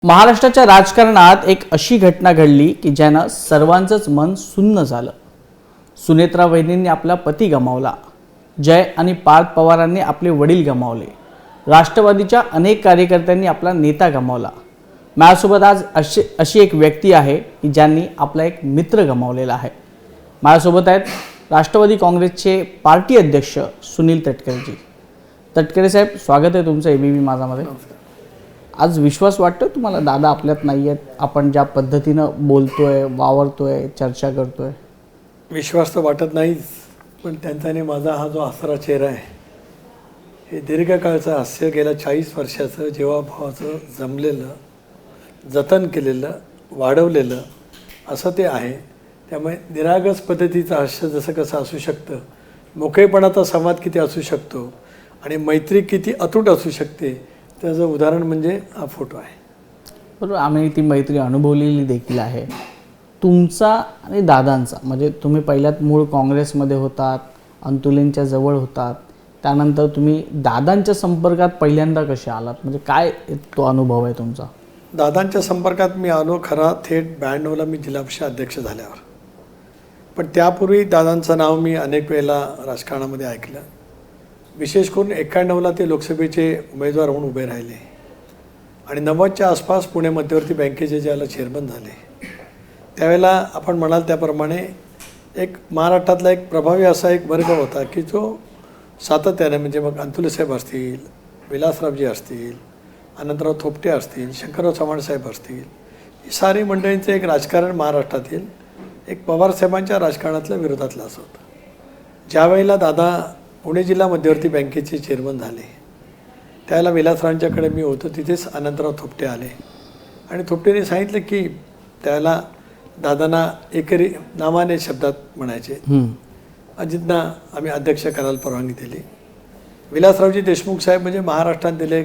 महाराष्ट्राच्या राजकारणात एक अशी घटना घडली की ज्यानं सर्वांचंच मन सुन्न झालं. सुनेत्रा वहिनींनी आपला पती गमावला. जय आणि पार्थ पवारांनी आपले वडील गमावले. राष्ट्रवादीच्या अनेक कार्यकर्त्यांनी आपला नेता गमावला. माझ्यासोबत आज अशी एक व्यक्ती आहे की ज्यांनी आपला एक मित्र गमावलेला आहे. माझ्यासोबत आहेत राष्ट्रवादी काँग्रेसचे पार्टी अध्यक्ष सुनील तटकरेजी. तटकरे साहेब, स्वागत आहे तुमचं एबीपी माझामध्ये. आज विश्वास वाटतो तुम्हाला दादा आपल्यात नाही आहेत, आपण ज्या पद्धतीनं बोलतोय, वावरतोय, चर्चा करतोय? विश्वास तर वाटत नाहीच, पण त्यांचा आणि माझा हा जो हसरा चेहरा आहे, हे दीर्घकाळचं हास्य गेल्या 40 वर्षाचं जीवाभावाचं जमलेलं, जतन केलेलं, वाढवलेलं असं ते आहे. त्यामुळे निरागस पद्धतीचं हास्य जसं कसं असू शकतं, मोकळेपणाचा संवाद किती असू शकतो आणि मैत्री किती अतूट असू शकते, त्याचं उदाहरण म्हणजे हा फोटो आहे. बरोबर, आम्ही ती मैत्री अनुभवलेली देखील आहे. तुमचा आणि दादांचा, म्हणजे तुम्ही पहिल्यात मूळ काँग्रेसमध्ये होतात, अंतुलेंच्या जवळ होतात, त्यानंतर तुम्ही दादांच्या संपर्कात पहिल्यांदा कसे आलात, म्हणजे काय तो अनुभव आहे तुमचा? दादांच्या संपर्कात मी आलो खरा थेट 92ला मी जिल्हा परिषद अध्यक्ष झाल्यावर, पण त्यापूर्वी दादांचं नाव मी अनेक वेळेला राजकारणामध्ये ऐकलं. विशेष करून 91ला ते लोकसभेचे उमेदवार म्हणून उभे राहिले आणि 90च्या आसपास पुणे मध्यवर्ती बँकेचे ज्याला चेअरमन झाले, त्यावेळेला आपण म्हणाल त्याप्रमाणे एक महाराष्ट्रातला एक प्रभावी असा एक वर्ग होता की जो सातत्याने, म्हणजे मग अंतुले साहेब असतील, विलासरावजी असतील, अनंतराव थोपटे असतील, शंकरराव चव्हाण साहेब असतील, ही सारी मंडळींचं एक राजकारण महाराष्ट्रातील एक पवारसाहेबांच्या राजकारणातल्या विरोधातलं असं होतं. ज्यावेळेला दादा पुणे जिल्हा मध्यवर्ती बँकेचे चेअरमन झाले, त्यावेळेला विलासरावांच्याकडे मी होतो, तिथेच अनंतराव थोपटे आले आणि थोपटेने सांगितलं की त्यावेळेला दादांना एकरी नावाने शब्दात म्हणायचे, अजितना आम्ही अध्यक्ष करायला परवानगी दिली. विलासरावजी देशमुख साहेब म्हणजे महाराष्ट्रात दिले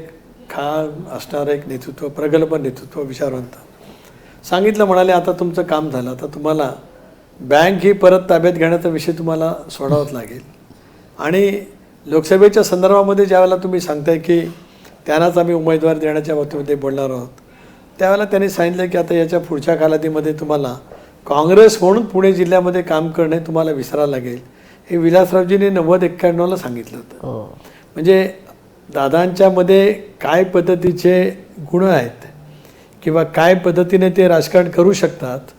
खान असणारं एक नेतृत्व, प्रगल्भ नेतृत्व, विचारवंत. सांगितलं, म्हणाले आता तुमचं काम झालं, आता तुम्हाला बँक ही परत ताब्यात घेण्याचा विषय तुम्हाला सोडावाच लागेल आणि लोकसभेच्या संदर्भामध्ये ज्यावेळेला तुम्ही सांगताय की त्यांनाच आम्ही उमेदवार देण्याच्या बाबतीमध्ये बोलणार आहोत, त्यावेळेला त्यांनी सांगितलं की आता याच्या पुढच्या कालावधीमध्ये तुम्हाला काँग्रेस म्हणून पुणे जिल्ह्यामध्ये काम करणे तुम्हाला विसरायला लागेल. हे विलासरावजींनी 90-91ला सांगितलं होतं. म्हणजे दादांच्यामध्ये काय पद्धतीचे गुण आहेत किंवा काय पद्धतीने ते राजकारण करू शकतात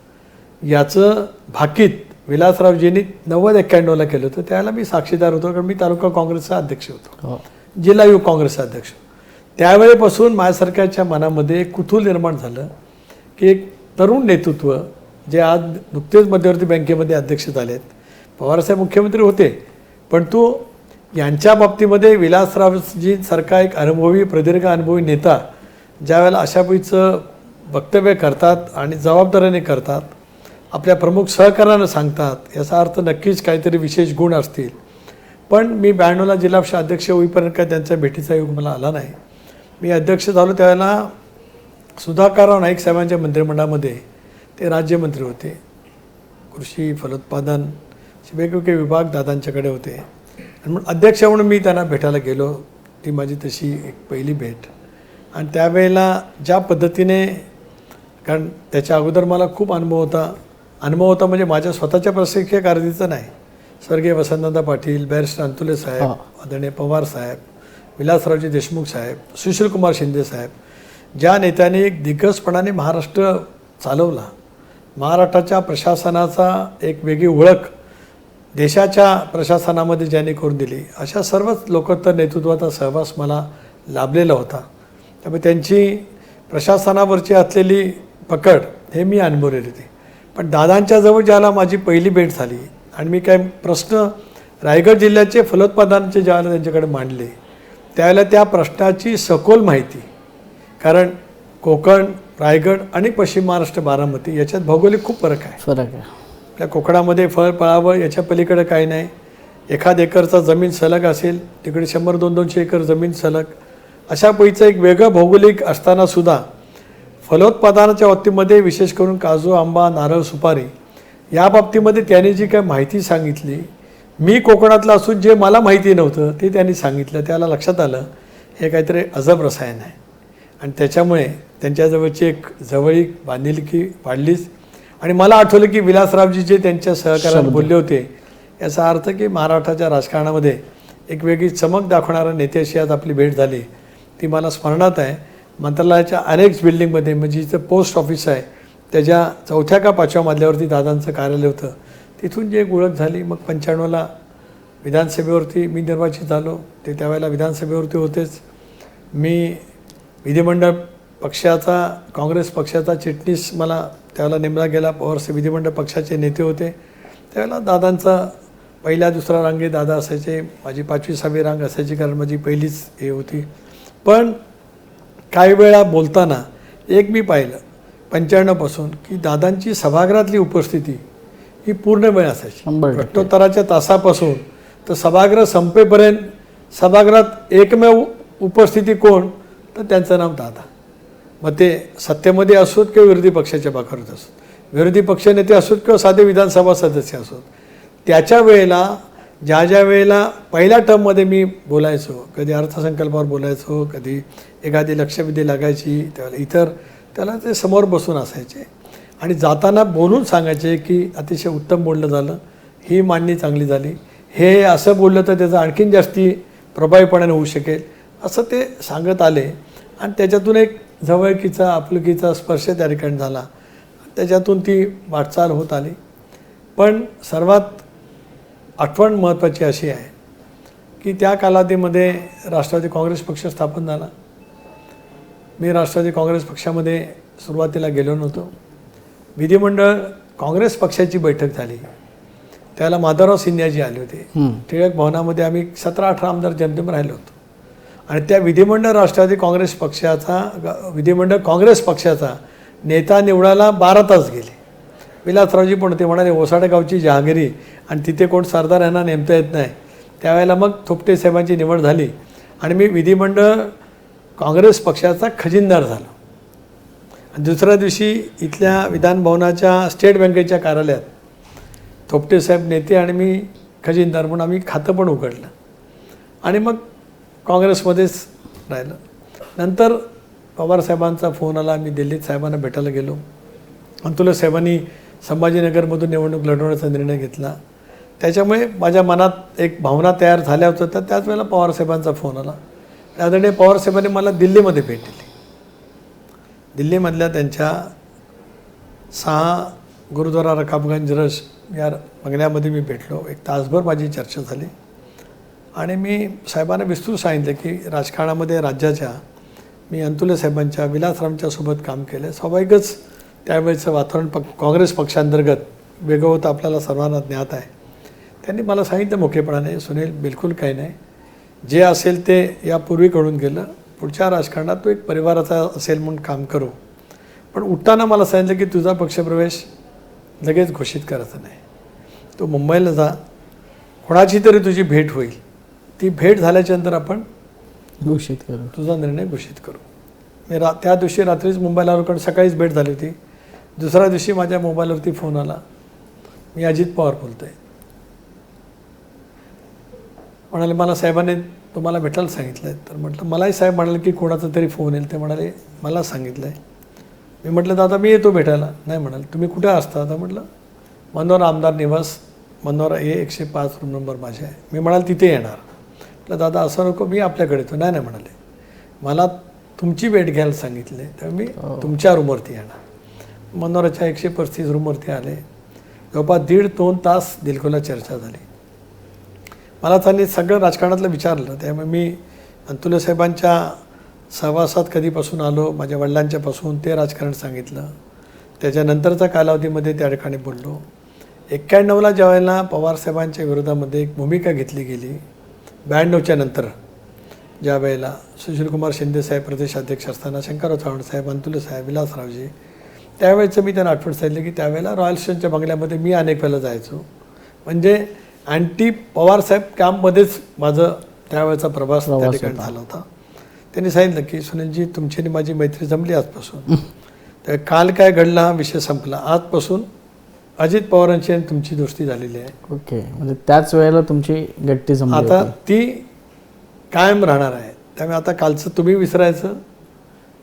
याचं भाकीत विलासरावजींनी 90-91ला केलं होतं. त्यावेळेला मी साक्षीदार होतो, कारण मी तालुका काँग्रेसचा अध्यक्ष होतो, जिल्हा युवक काँग्रेसचा अध्यक्ष. त्यावेळेपासून माझ्यासारख्याच्या मनामध्ये कुतूहल निर्माण झालं की एक तरुण नेतृत्व जे आज नुकतेच मध्यवर्ती बँकेमध्ये अध्यक्ष झालेत, पवारसाहेब मुख्यमंत्री होते, पण तो यांच्या बाबतीमध्ये विलासरावजींसारखा एक अनुभवी, प्रदीर्घ अनुभवी नेता ज्यावेळेला अशापैकीचं वक्तव्य करतात आणि जबाबदारीने करतात, आपल्या प्रमुख सहकार्यानं सांगतात, याचा अर्थ नक्कीच काहीतरी विशेष गुण असतील. पण मी 92ला जिल्हा परिषद अध्यक्ष होईपर्यंत काय त्यांच्या भेटीचा योग मला आला नाही. मी अध्यक्ष झालो त्यावेळेला सुधाकरराव नाईक साहेबांच्या मंत्रिमंडळामध्ये ते राज्यमंत्री होते. कृषी, फलोत्पादन वेगवेगळे विभाग दादांच्याकडे होते आणि म्हणून अध्यक्ष म्हणून मी त्यांना भेटायला गेलो. ती माझी तशी एक पहिली भेट. आणि त्यावेळेला ज्या पद्धतीने, कारण त्याच्या अगोदर मला खूप अनुभव होता म्हणजे माझ्या स्वतःच्या प्रशिक्षक कारकिर्दीचा नाही, स्वर्गीय वसंतदादा पाटील, बॅरिस्टर अंतुले साहेब, आदरणीय पवार साहेब, विलासरावजी देशमुख साहेब, सुशीलकुमार शिंदे साहेब, ज्या नेत्याने एक दिग्गजपणाने महाराष्ट्र चालवला, महाराष्ट्राच्या प्रशासनाचा एक वेगळी ओळख देशाच्या प्रशासनामध्ये ज्यांनी करून दिली, अशा सर्वच लोकोत्तर नेतृत्वाचा सहवास मला लाभलेला होता. त्यामुळे त्यांची प्रशासनावरची असलेली पकड हे मी अनुभवलेली होती. पण दादांच्या जवळ ज्याला माझी पहिली भेट झाली आणि मी काय प्रश्न रायगड जिल्ह्याचे फलोत्पादनाचे ज्यावेळेला त्यांच्याकडे मांडले, त्यावेळेला त्या प्रश्नाची सखोल माहिती, कारण कोकण, रायगड आणि पश्चिम महाराष्ट्र, बारामती याच्यात भौगोलिक खूप फरक आहे. आपल्या कोकणामध्ये फळ पळावं याच्या पलीकडे काही नाही. 1 एकरचा जमीन सलग असेल, तिकडे 100-200 एकर जमीन सलग, अशा पैकीचं एक वेगळं भौगोलिक असतानासुद्धा फलोत्पादनाच्या बाबतीमध्ये विशेष करून काजू, आंबा, नारळ, सुपारी या बाबतीमध्ये त्यांनी जी काय माहिती सांगितली, मी कोकणातला असून जे मला माहिती नव्हतं ते त्यांनी सांगितलं, त्याला लक्षात आलं हे काहीतरी अजब रसायन आहे. आणि त्याच्यामुळे त्यांच्याजवळची एक जवळीक बांधिलकी वाढलीच. आणि मला आठवलं की विलासरावजी जे त्यांच्या सहकार्याला बोलले होते, याचा अर्थ की महाराष्ट्राच्या राजकारणामध्ये एक वेगळी चमक दाखवणाऱ्या नेत्याशी आज आपली भेट झाली, ती मला स्मरणात आहे. मंत्रालयाच्या अनेक बिल्डिंगमध्ये, म्हणजे जिथं पोस्ट ऑफिस आहे त्याच्या 4थ्या का 5व्या मजल्यावरती दादांचं कार्यालय होतं. तिथून जी एक ओळख झाली. मग 95ला विधानसभेवरती मी निर्वाचित झालो. ते त्यावेळेला विधानसभेवरती होतेच. मी विधिमंडळ पक्षाचा, काँग्रेस पक्षाचा चिटणीस मला त्यावेळेला नेमला गेला. पवारसाहेब विधिमंडळ पक्षाचे नेते होते. त्यावेळेला दादांचा पहिल्या दुसरा रांगे दादा असायचे, माझी 5वी 6वी रांग असायची, कारण माझी पहिलीच हे होती. पण काही वेळा बोलताना एक मी पाहिलं 95पासून की दादांची सभागृहातली उपस्थिती ही पूर्ण वेळ असायची. 100%. प्रश्नोत्तराच्या तासापासून तर सभागृह संपेपर्यंत सभागृहात एकमेव उपस्थिती कोण, तर त्यांचं नाव दादा. मग ते सत्तेमध्ये असोत किंवा विरोधी पक्षाच्या बाकावरत असोत, विरोधी पक्षनेते असोत किंवा साधे विधानसभा सदस्य असोत, त्याच्या वेळेला ज्या वेळेला पहिल्या टर्ममध्ये मी बोलायचो, कधी अर्थसंकल्पावर बोलायचो, कधी एखादी लक्षवेधी लागायची, त्यावेळेला इतर त्याला ते समोर बसून असायचे आणि जाताना बोलून सांगायचे की अतिशय उत्तम बोलणं झालं, ही मांडणी चांगली झाली, हे असं बोललं तर त्याचं आणखीन जास्ती प्रभावीपणाने होऊ शकेल, असं ते सांगत आले. आणि त्याच्यातून एक जवळकीचा, आपुलकीचा स्पर्श त्या ठिकाणी झाला. त्याच्यातून ती वाटचाल होत आली. पण सर्वात आठवण महत्त्वाची अशी आहे की त्या कालावधीमध्ये राष्ट्रवादी काँग्रेस पक्ष स्थापन झाला. मी राष्ट्रवादी काँग्रेस पक्षामध्ये सुरुवातीला गेलो नव्हतो. विधिमंडळ काँग्रेस पक्षाची बैठक झाली, त्याला माधवराव सिंधियाजी आले होते. टिळक भवनामध्ये आम्ही 17-18 आमदार जमजम राहिलो होतो. आणि त्या विधिमंडळ राष्ट्रवादी काँग्रेस पक्षाचा, विधिमंडळ काँग्रेस पक्षाचा नेता निवडायला 12 तास गेले. विलासरावजी पण ते म्हणाले ओसाडे गावची जहागिरी आणि तिथे कोण सरदार यांना नेमता येत नाही. त्यावेळेला मग थोपटे साहेबांची निवड झाली आणि मी विधिमंडळ काँग्रेस पक्षाचा खजिनदार झालो. आणि दुसऱ्या दिवशी इथल्या विधानभवनाच्या स्टेट बँकेच्या कार्यालयात थोपटे साहेब नेते आणि मी खजिनदार म्हणून आम्ही खातं पण उघडलं आणि मग काँग्रेसमध्येच राहिलं. नंतर पवारसाहेबांचा फोन आला, मी दिल्लीत साहेबांना भेटायला गेलो. अंतुले साहेबांनी संभाजीनगरमधून निवडणूक लढवण्याचा निर्णय घेतला. त्याच्यामुळे माझ्या मनात एक भावना तयार झाल्या होत्या. तर त्याच वेळेला पवारसाहेबांचा फोन आला. आदरणीय पवारसाहेबांनी मला दिल्लीमध्ये भेट दिली. दिल्लीमधल्या त्यांच्या 6 गुरुद्वारा रकाबगंज रस या बंगल्यामध्ये मी भेटलो. 1 तासभर माझी चर्चा झाली आणि मी साहेबांना विस्तृत सांगितलं की राजकारणामध्ये राज्याच्या मी अंतुले साहेबांच्या, विलासरावांच्या सोबत काम केलं. स्वाभाविकच त्यावेळेचं वातावरण काँग्रेस पक्षांतर्गत वेगळं होतं, आपल्याला सर्वांना ज्ञात आहे. त्यांनी मला सांगितलं मोठेपणाने, सुनील बिलकुल काही नाही, जे असेल ते यापूर्वी कळून गेलं, पुढच्या राजकारणात तो एक परिवाराचा असेल म्हणून काम करू. पण उठताना मला सांगितलं की तुझा पक्षप्रवेश लगेच घोषित करायचा नाही, तू मुंबईला जा, कोणाची तरी तुझी भेट होईल, ती भेट झाल्याच्यानंतर आपण घोषित करू, तुझा निर्णय घोषित करू. मी त्या दिवशी रात्रीच मुंबईला आलो, कारण सकाळीच भेट झाली होती. दुसऱ्या दिवशी माझ्या मोबाईलवरती फोन आला, मी अजित पवार बोलतो आहे. म्हणाले मला साहेबांनी तुम्हाला भेटायला सांगितलं आहे. तर म्हटलं मलाही साहेब म्हणाले की कोणाचा तरी फोन येईल. ते म्हणाले मला सांगितलं आहे. मी म्हटलं दादा मी येतो भेटायला. नाही म्हणाले तुम्ही कुठे असता. आता म्हटलं मनोहर आमदार निवास, मनोहर हे 105 रूम नंबर माझे आहे. मी म्हणाल तिथे येणार. म्हटलं दादा असं नको, मी आपल्याकडे येतो. नाही म्हणाले मला तुमची भेट घ्यायला सांगितले, तर मी तुमच्या रूमवरती येणार. मनोहराच्या 135 रूमवरती आले. जवळपास 1.5-2 तास दिलखुलास चर्चा झाली. मला त्यांनी सगळं राजकारणातलं विचारलं. त्यामुळे मी अंतुले साहेबांच्या सहवासात कधीपासून आलो, माझ्या वडिलांच्यापासून ते राजकारण सांगितलं. त्याच्यानंतरच्या कालावधीमध्ये त्या ठिकाणी बोललो. 91ला ज्यावेळेला पवारसाहेबांच्या विरोधामध्ये एक भूमिका घेतली गेली, 92च्या नंतर ज्या वेळेला सुशीलकुमार शिंदे साहेब प्रदेशाध्यक्ष असताना, शंकरराव चव्हाण साहेब, अंतुले साहेब, विलासरावजी, त्यावेळेचं मी त्यांना आठवण सांगितलं की त्यावेळेला रॉयल स्टेशनच्या बंगल्यामध्ये मी अनेक वेळेला जायचो. म्हणजे अँटी पवारसाहेब कॅम्पमध्येच माझं त्यावेळेचा प्रवास त्या ठिकाणी झाला होता. त्यांनी सांगितलं की सुनीलजी तुमची आणि माझी मैत्री जमली आजपासून. तर काल काय घडला हा विषय संपला, आजपासून अजित पवारांची आणि तुमची दोस्ती झालेली आहे. ओके, म्हणजे त्याच वेळेला तुमची गट्टी जमली आता होती. ती कायम राहणार आहे. त्यामुळे आता कालचं तुम्ही विसरायचं,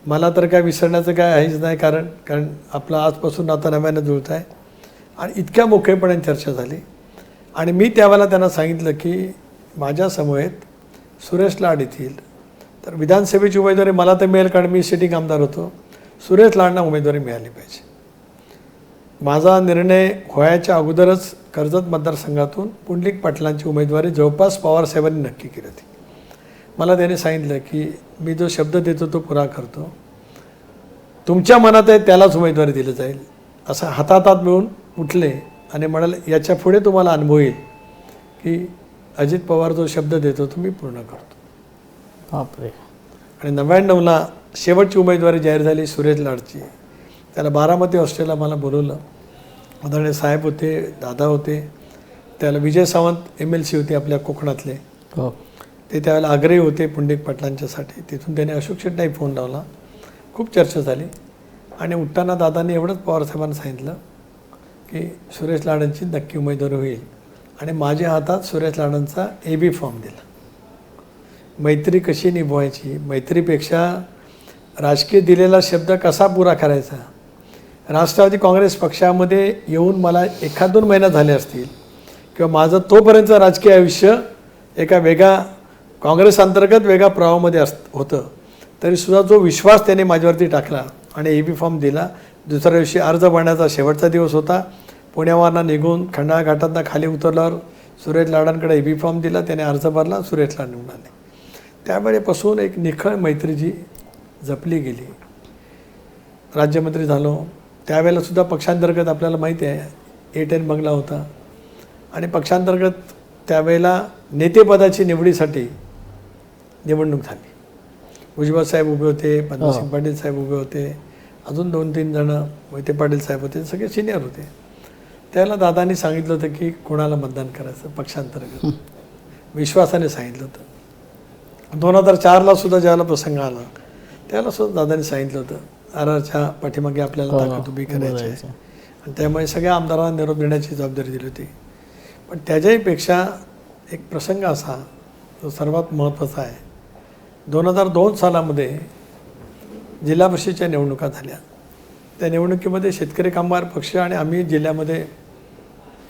मला तर काय विसरण्याचं काय आहेच नाही, कारण आपलं आजपासून नातं नव्यानं जुळत आहे आणि इतक्या मोकळेपणे चर्चा झाली. आणि मी त्यावेळेला त्यांना सांगितलं की माझ्या समवेत सुरेश लाड येथील तर विधानसभेची उमेदवारी मला तर मिळेल, कारण मी सिटिंग आमदार होतो. सुरेश लाडना उमेदवारी मिळाली पाहिजे. माझा निर्णय व्हायच्या अगोदरच कर्जत मतदारसंघातून पुंडलिक पाटलांची उमेदवारी जवळपास पवारसाहेबांनी नक्की केली होती. मला त्याने सांगितलं की मी जो शब्द देतो तो पुरा करतो, तुमच्या मनात आहे त्यालाच उमेदवारी दिली जाईल. असं हातात मिळून उठले आणि म्हणाले याच्या पुढे तुम्हाला अनुभव येईल की अजित पवार जो शब्द देतो तो मी पूर्ण करतो. बापरे. आणि 99ला शेवटची उमेदवारी जाहीर झाली सुरेश लाडची. त्याला बारामती हॉस्टेलला मला बोलवलं. आदरणीय साहेब होते, दादा होते, त्याला विजय सावंत MLC होते आपल्या कोकणातले, हो. ते त्यावेळेला आग्रही होते पुंडलिक पाटलांच्यासाठी. तिथून त्याने अशोक शेट्टींनाही फोन लावला. खूप चर्चा झाली आणि उठताना दादांनी एवढंच पवारसाहेबांना सांगितलं की सुरेश लाडांची नक्की उमेदवारी होईल. आणि माझ्या हातात सुरेश लाडांचा AB फॉर्म दिला. मैत्री कशी निभवायची, मैत्रीपेक्षा राजकीय दिलेला शब्द कसा पुरा करायचा. राष्ट्रवादी काँग्रेस पक्षामध्ये येऊन मला 1-2 महिना झाले असतील किंवा माझं तोपर्यंत राजकीय आयुष्य एका वेगळ्या काँग्रेस अंतर्गत वेगळ्या प्रवाहामध्ये होतं, तरीसुद्धा जो विश्वास त्याने माझ्यावरती टाकला आणि AB फॉर्म दिला. दुसऱ्या दिवशी अर्ज भरण्याचा शेवटचा दिवस होता. पुण्यावरनं निघून खंडाळा घाटातनं खाली उतरल्यावर सुरेश लाडांकडे AB फॉर्म दिला. त्याने अर्ज भरला, सुरेश लाड निवडून आले. त्यावेळेपासून एक निखळ मैत्री जी जपली गेली. राज्यमंत्री झालो त्यावेळेलासुद्धा पक्षांतर्गत आपल्याला माहिती आहे A10 बंगला होता आणि पक्षांतर्गत त्यावेळेला नेतेपदाची निवडीसाठी निवडणूक झाली. भुजबळ साहेब उभे होते, पद्मसिंग पाटील साहेब उभे होते, अजून 2-3 जणं मोहिते पाटील साहेब होते, सगळे सिनियर होते. त्याला दादांनी सांगितलं होतं की कोणाला मतदान करायचं पक्षांतर्गत, विश्वासाने सांगितलं होतं. 2004ला सुद्धा ज्यावेळेला प्रसंग आला त्याला सुद्धा दादांनी सांगितलं होतं RRच्या पाठीमागे आपल्याला ताकद उभी करायची आहे. आणि त्यामुळे सगळ्या आमदारांना निरोप देण्याची जबाबदारी दिली होती. पण त्याच्याहीपेक्षा एक प्रसंग असा जो सर्वात महत्त्वाचा आहे. 2002 सालामध्ये जिल्हा परिषदेच्या निवडणुका झाल्या. त्या निवडणुकीमध्ये शेतकरी कामगार पक्ष आणि आम्ही जिल्ह्यामध्ये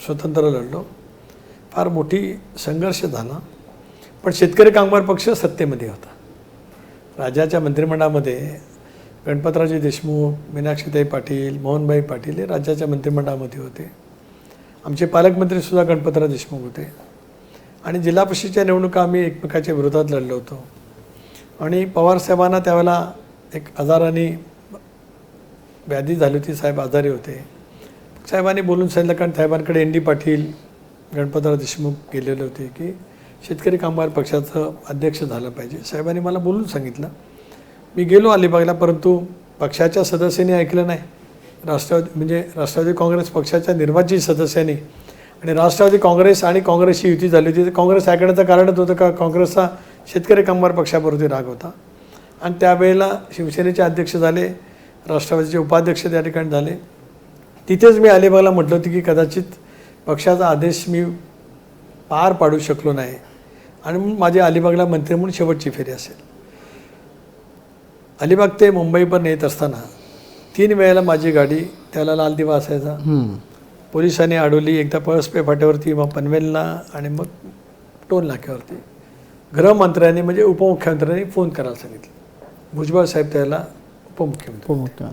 स्वतंत्र लढलो. फार मोठी संघर्ष झाला, पण शेतकरी कामगार पक्ष सत्तेमध्ये होता. राज्याच्या मंत्रिमंडळामध्ये गणपतरावजी देशमुख, मीनाक्षीताई पाटील, मोहनभाई पाटील हे राज्याच्या मंत्रिमंडळामध्ये होते. आमचे पालकमंत्रीसुद्धा गणपतराव देशमुख होते. आणि जिल्हा परिषदेच्या निवडणुका आम्ही एकमेकाच्या विरोधात लढलो होतो. आणि पवारसाहेबांना त्यावेळेला एक आजाराने व्याधी झाली होती, साहेब आजारी होते. साहेबांनी बोलून सांगितलं, कारण साहेबांकडे ND पाटील, गणपतराव देशमुख गेलेले होते की शेतकरी कामगार पक्षाचं अध्यक्ष झालं पाहिजे. साहेबांनी मला बोलून सांगितलं. मी गेलो अलिबागला, परंतु पक्षाच्या सदस्यांनी ऐकलं नाही. राष्ट्रवादी काँग्रेस पक्षाच्या निर्वाचित सदस्यांनी आणि राष्ट्रवादी काँग्रेस आणि काँग्रेसची युती झाली होती. काँग्रेस ऐकण्याचं कारणच होतं का काँग्रेसचा शेतकरी कामगार पक्षावरती राग होता. आणि त्यावेळेला शिवसेनेचे अध्यक्ष झाले, राष्ट्रवादीचे उपाध्यक्ष त्या ठिकाणी झाले. तिथेच मी अलिबागला म्हटलं होतं की कदाचित पक्षाचा आदेश मी पार पाडू शकलो नाही आणि माझी अलिबागला मंत्री म्हणून शेवटची फेरी असेल. अलिबाग ते मुंबईपर्यंत येत असताना 3 वेळेला माझी गाडी, त्याला लाल दिवा असायचा, पोलिसांनी अडवली. एकदा पळसपे फाट्यावरती, मग पनवेलला आणि मग टोल नाक्यावरती. गृहमंत्र्यांनी म्हणजे उपमुख्यमंत्र्यांनी फोन करायला सांगितलं. भुजबळ साहेब त्याला उपमुख्यमंत्री.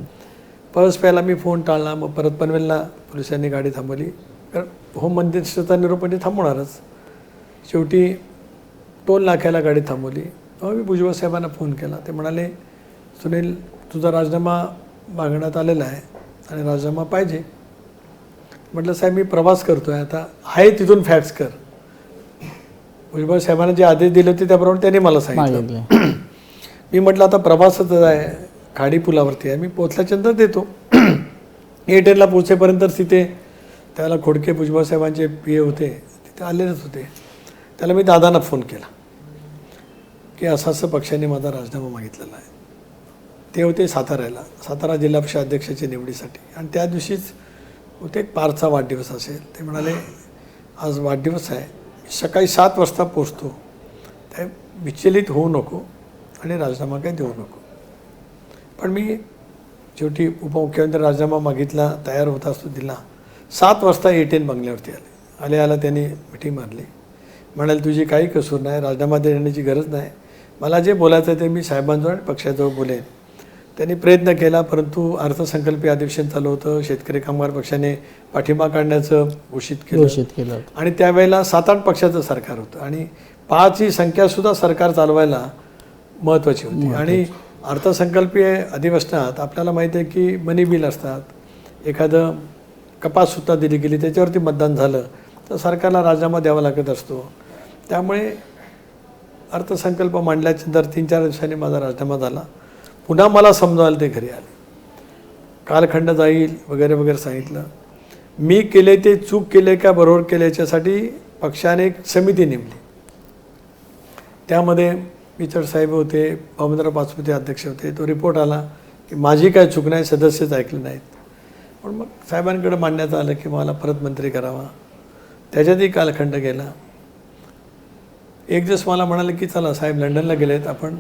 पळसपेला मी फोन टाळला. मग परत पनवेलला पोलिसांनी गाडी थांबवली, कारण होम मिनिस्टरचा निरोप म्हणजे थांबवणारच. शेवटी टोल नाक्याला गाडी थांबवली. मग मी भुजबळ साहेबांना फोन केला. ते म्हणाले, सुनील तुझा राजीनामा मागण्यात आलेला आहे आणि राजीनामा पाहिजे. म्हटलं साहेब मी प्रवास करतो आहे, आता आहे तिथून फॅक्स कर. भुजबळ साहेबांना जे आदेश दिले होते त्याप्रमाणे त्यांनी मला सांगितलं. मी म्हटलं आता प्रवासच आहे, खाडी पुलावरती आहे, मी पोचल्याच्यानंतर देतो. A10ला पोचेपर्यंत तिथे त्याला खोडके भुजबळ साहेबांचे PA होते, तिथे आलेलेच होते. त्याला मी दादांना फोन केला की असं पक्षाने माझा राजीनामा मागितलेला आहे. ते होते सातारा जिल्हा परिषद अध्यक्षाच्या निवडीसाठी. आणि त्या दिवशीच होते पारचा वाढदिवस असेल. ते म्हणाले आज वाढदिवस आहे, सकाळी 7 वाजता पोचतो, त्या विचलित होऊ नको आणि राजीनामा काही देऊ नको. पण मी शेवटी उपमुख्यमंत्री राजीनामा मागितला, तयार होता असतो दिला. 7 वाजता A10 बंगल्यावरती आल्या त्यांनी मिठी मारली. म्हणाले तुझी काही कसूर नाही, राजीनामा देण्याची गरज नाही, मला जे बोलायचं ते मी साहेबांजवळ आणि पक्षाजवळ बोलेन. त्यांनी प्रयत्न केला, परंतु अर्थसंकल्पीय अधिवेशन चालू होतं. शेतकरी कामगार पक्षाने पाठिंबा काढण्याचं घोषित केलं आणि त्यावेळेला 7-8 पक्षाचं सरकार होतं आणि 5 ही संख्यासुद्धा सरकार चालवायला महत्त्वाची होती. आणि अर्थसंकल्पीय अधिवेशनात आपल्याला माहिती आहे की मनी बिल असतात, एखादं कपातसुद्धा दिली गेली, त्याच्यावरती मतदान झालं तर सरकारला राजीनामा द्यावा लागत असतो. त्यामुळे अर्थसंकल्प मांडल्याच्या नंतर 3-4 दिवसांनी माझा राजीनामा झाला. पुन्हा मला समजावलं ते घरी आले, कालखंड जाईल वगैरे वगैरे सांगितलं. मी केले ते चूक केले का बरोबर केले याच्यासाठी पक्षाने एक समिती नेमली. त्यामध्ये पिचड साहेब होते, भाऊमंद्रराव पाचपुते अध्यक्ष होते. तो रिपोर्ट आला की माझी काय चूक नाही, सदस्यच ऐकले नाहीत. पण मग साहेबांकडे मांडण्यात आलं की मला परत मंत्री करावा. त्याच्यातही कालखंड गेला. एक दिवस मला म्हणाले की चला साहेब लंडनला गेलेत, आपण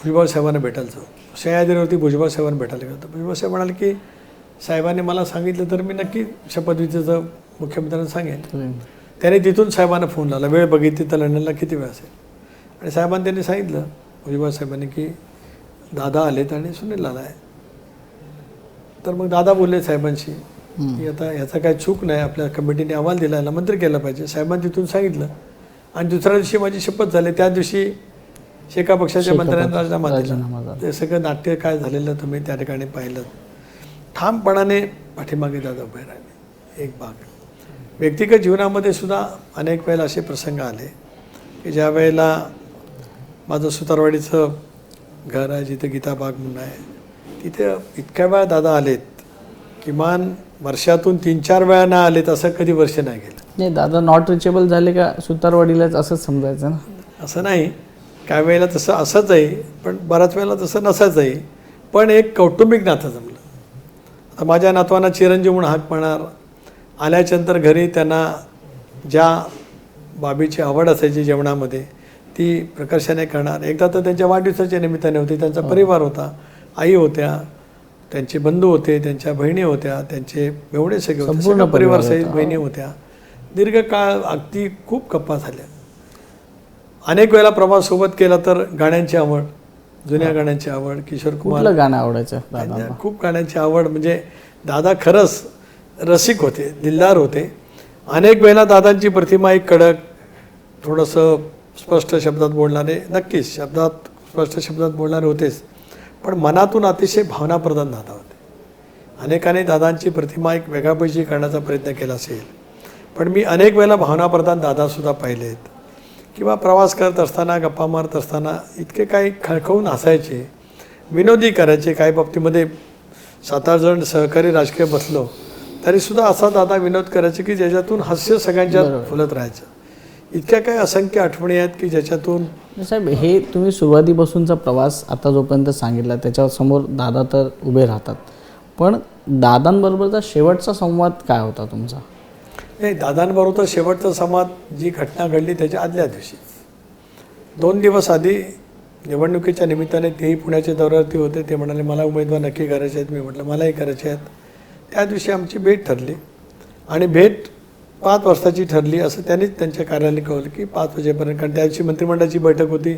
भुजबळ साहेबांना भेटायला जाऊ. सह्याद्रीवरती भुजबळ साहेबांना भेटायला गेलो. भुजबळ साहेब म्हणाले की साहेबांनी मला सांगितलं तर मी नक्की शपथविधीचं मुख्यमंत्र्यांना सांगेन. त्याने तिथून साहेबांना फोन लावला, वेळ बघितली तर लंडनला किती वेळ असेल. आणि साहेबांनी त्यांनी सांगितलं भुजबळ साहेबांनी की दादा आलेत आणि सुनील आला आहे. तर मग दादा बोलले साहेबांशी की आता ह्याचा काय चूक नाही, आपल्या कमिटीने अहवाल दिला, याला मंत्री केला पाहिजे. साहेबांनी तिथून सांगितलं आणि दुसऱ्या दिवशी माझी शपथ झाली. त्या दिवशी शेका पक्षाच्या मंत्र्यांनी राजीनामा दिला. ते सगळं नाट्य काय झालेलं तुम्ही त्या ठिकाणी पाहिलं. ठामपणाने पाठीमागे दादा उभे राहिले. एक भाग व्यक्तिगत जीवनामध्ये सुद्धा अनेक वेळेला असे प्रसंग आले की ज्या वेळेला माझं सुतारवाडीचं घर आहे जिथे गीताबाग म्हणून आहे, तिथे इतक्या वेळा दादा आलेत, किमान वर्षातून 3-4 वेळा ना आलेत असं कधी वर्ष नाही गेलं. नाही, दादा नॉट रिचेबल झाले का सुतारवाडीलाच असंच समजायचं ना? असं नाही, काय वेळेला तसं असंच आहे, पण बऱ्याच वेळेला तसं नसायच आहे. पण एक कौटुंबिक नातं जमलं. आता माझ्या नातवांना चिरंजीव म्हणून हाक म्हणणार, आल्याच्यानंतर घरी त्यांना ज्या बाबीची आवड असायची जेवणामध्ये ती प्रकर्षाने करणार. एकदा तर त्यांच्या वाढदिवसाच्या निमित्ताने होती, त्यांचा परिवार होता, आई होत्या, त्यांचे बंधू होते, त्यांच्या बहिणी होत्या, त्यांचे एवढे सगळे होते, सगळं परिवार सहित बहिणी होत्या. दीर्घकाळ अगदी खूप गप्पा झाल्या. अनेक वेळेला प्रवास सोबत केला तर गाण्यांची आवड, जुन्या गाण्यांची आवड, किशोर कुमार गाणं आवडायचं दादा? खूप गाण्यांची आवड. म्हणजे दादा खरंच रसिक होते, दिलदार होते. अनेक वेळेला दादांची प्रतिमा एक कडक, थोडंसं स्पष्ट शब्दात बोलणारे, नक्कीच शब्दात स्पष्ट शब्दात बोलणारे होतेच, पण मनातून अतिशय भावनाप्रधान दादा होते. अनेकांनी दादांची प्रतिमा एक वेगळापैकी करण्याचा प्रयत्न केला असेल, पण मी अनेक वेळेला भावनाप्रधान दादासुद्धा पाहिलेत. किंवा प्रवास करत असताना, गप्पा मारत असताना इतके काही खळखळून हसायचे, विनोदी करायचे. काही बाबतीमध्ये 7-8 जण सहकारी राजकीय बसलो तरीसुद्धा असा दादा विनोद करायचे की ज्याच्यातून हास्य सगळ्यांच्या फुलत राहायचं. इतक्या काही असंख्य आठवणी आहेत की ज्याच्यातून. साहेब, हे तुम्ही सुरुवातीपासूनचा प्रवास आता जोपर्यंत सांगितला त्याच्यावर समोर दादा तर उभे राहतात, पण दादांबरोबरचा शेवटचा संवाद काय होता तुमचा? नाही, दादांबरोबर शेवटचा संवाद जी घटना घडली त्याच्या आदल्या दिवशी 2 दिवस आधी निवडणुकीच्या निमित्ताने तेही पुण्याच्या दौऱ्यावरती होते. ते म्हणाले मला उमेदवार नक्की करायचे आहेत. मी म्हटलं मलाही करायचे आहेत. त्या दिवशी आमची भेट ठरली आणि भेट 5 वाजताची ठरली असं त्यांनीच त्यांच्या कार्यालयाने कळवलं की 5 वाजेपर्यंत. कारण त्या दिवशी मंत्रिमंडळाची बैठक होती,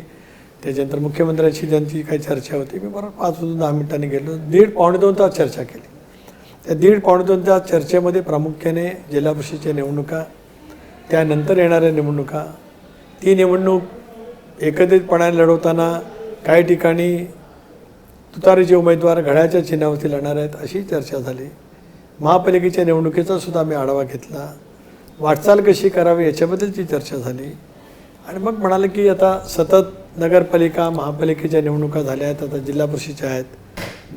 त्याच्यानंतर मुख्यमंत्र्यांशी त्यांची काही चर्चा होती. मी बरोबर 5 वाजून 10 मिनिटांनी गेलो. 1.5-2 तास चर्चा केली. त्या 1.5-2 तास चर्चेमध्ये प्रामुख्याने जिल्हा परिषदेच्या निवडणुका, त्यानंतर येणाऱ्या निवडणुका, ती निवडणूक एकत्रितपणाने लढवताना काही ठिकाणी तुतारीचे उमेदवार घड्याच्या चिन्हावरती लढणार आहेत अशी चर्चा झाली. महापालिकेच्या निवडणुकीचा सुद्धा मी आढावा घेतला. वाटचाल कशी करावी याच्याबद्दलची चर्चा झाली. आणि मग म्हणाले की आता सतत नगरपालिका महापालिकेच्या निवडणुका झाल्या आहेत, आता जिल्हा परिषदेच्या आहेत,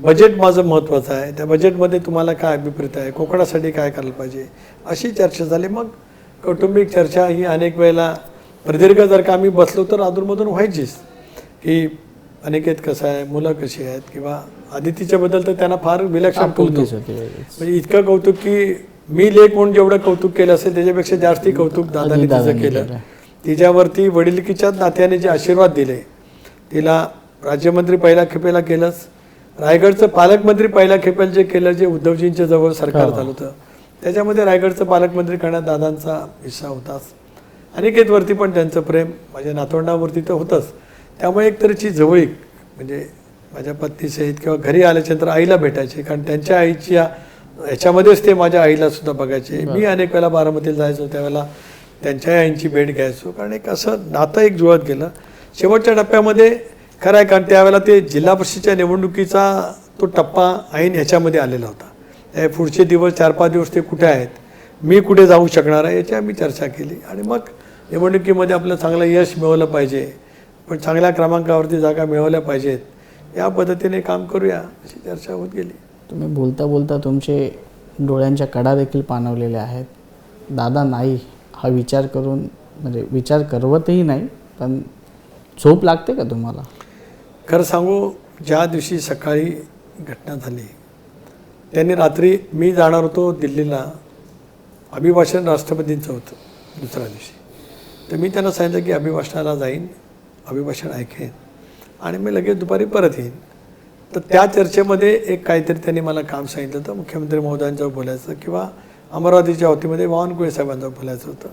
बजेट माझं महत्त्वाचं आहे, त्या बजेटमध्ये तुम्हाला काय अभिप्राय आहे, कोकणासाठी काय करायला पाहिजे अशी चर्चा झाली. मग कौटुंबिक चर्चा ही अनेक वेळेला प्रदीर्घ जर का आम्ही बसलो तर अधूनमधून व्हायचीच की अनिकेत कसं आहे, मुलं कशी आहेत, किंवा आदितीच्याबद्दल तर त्यांना फार विलक्षण कौतुक, म्हणजे इतकं कौतुक की मी लेख म्हणून जेवढं कौतुक केलं असेल त्याच्यापेक्षा जास्ती कौतुक दादाने तिचं केलं. तिच्यावरती वडिलकीच्याच नात्याने जे आशीर्वाद दिले, तिला राज्यमंत्री पहिल्या खेपेला केलंच, रायगडचं पालकमंत्री पहिल्या खेपेल जे केलं, जे उद्धवजींच्या जवळ सरकार झालं होतं, त्याच्यामध्ये रायगडचं पालकमंत्री करण्यात दादांचा हिस्सा होताच. अनिकेतवरती पण त्यांचं प्रेम, माझ्या नातवंडावरती तर होतंच. त्यामुळे एक तऱ्हेची जवळीक, म्हणजे माझ्या पत्नीसहित किंवा घरी आल्याच्यानंतर आईला भेटायचे, कारण त्यांच्या आईच्या ह्याच्यामध्येच ते माझ्या आईला सुद्धा बघायचे. मी अनेक वेळा बारामतीला जायचो, त्यावेळेला त्यांच्या आईंची भेट घ्यायचो, कारण एक असं नातं एक जुळत गेलं. शेवटच्या टप्प्यामध्ये खरं आहे, कारण त्यावेळेला ते जिल्हा परिषदेच्या निवडणुकीचा तो टप्पा ऐन ह्याच्यामध्ये आलेला होता. हे पुढचे दिवस 4-5 दिवस ते कुठे आहेत, मी कुठे जाऊ शकणार आहे, याची आम्ही चर्चा केली. आणि मग निवडणुकीमध्ये आपलं चांगलं यश मिळवलं पाहिजे, पण चांगल्या क्रमांकावरती जागा मिळवल्या पाहिजेत, या पद्धतीने काम करूया अशी चर्चा होत गेली. तुम्ही बोलता बोलता तुमचे डोळ्यांच्या कडा देखील पाणवलेल्या आहेत. दादा नाही हा विचार करून, म्हणजे विचार करवतही नाही, पण झोप लागते का तुम्हाला? खरं सांगू, ज्या दिवशी सकाळी घटना झाली, त्यांनी रात्री, मी जाणार होतो दिल्लीला, अभिभाषण राष्ट्रपतींचं होतं दुसऱ्या दिवशी. तर मी त्यांना सांगितलं की अभिभाषणाला जाईन, अभिभाषण ऐकेन आणि मी लगेच दुपारी परत येईन. तर त्या चर्चेमध्ये एक काहीतरी त्यांनी मला काम सांगितलं होतं, मुख्यमंत्री महोदयांजवळ बोलायचं किंवा अमरावतीच्या वतीमध्ये बावनकुळे साहेबांजवळ बोलायचं होतं.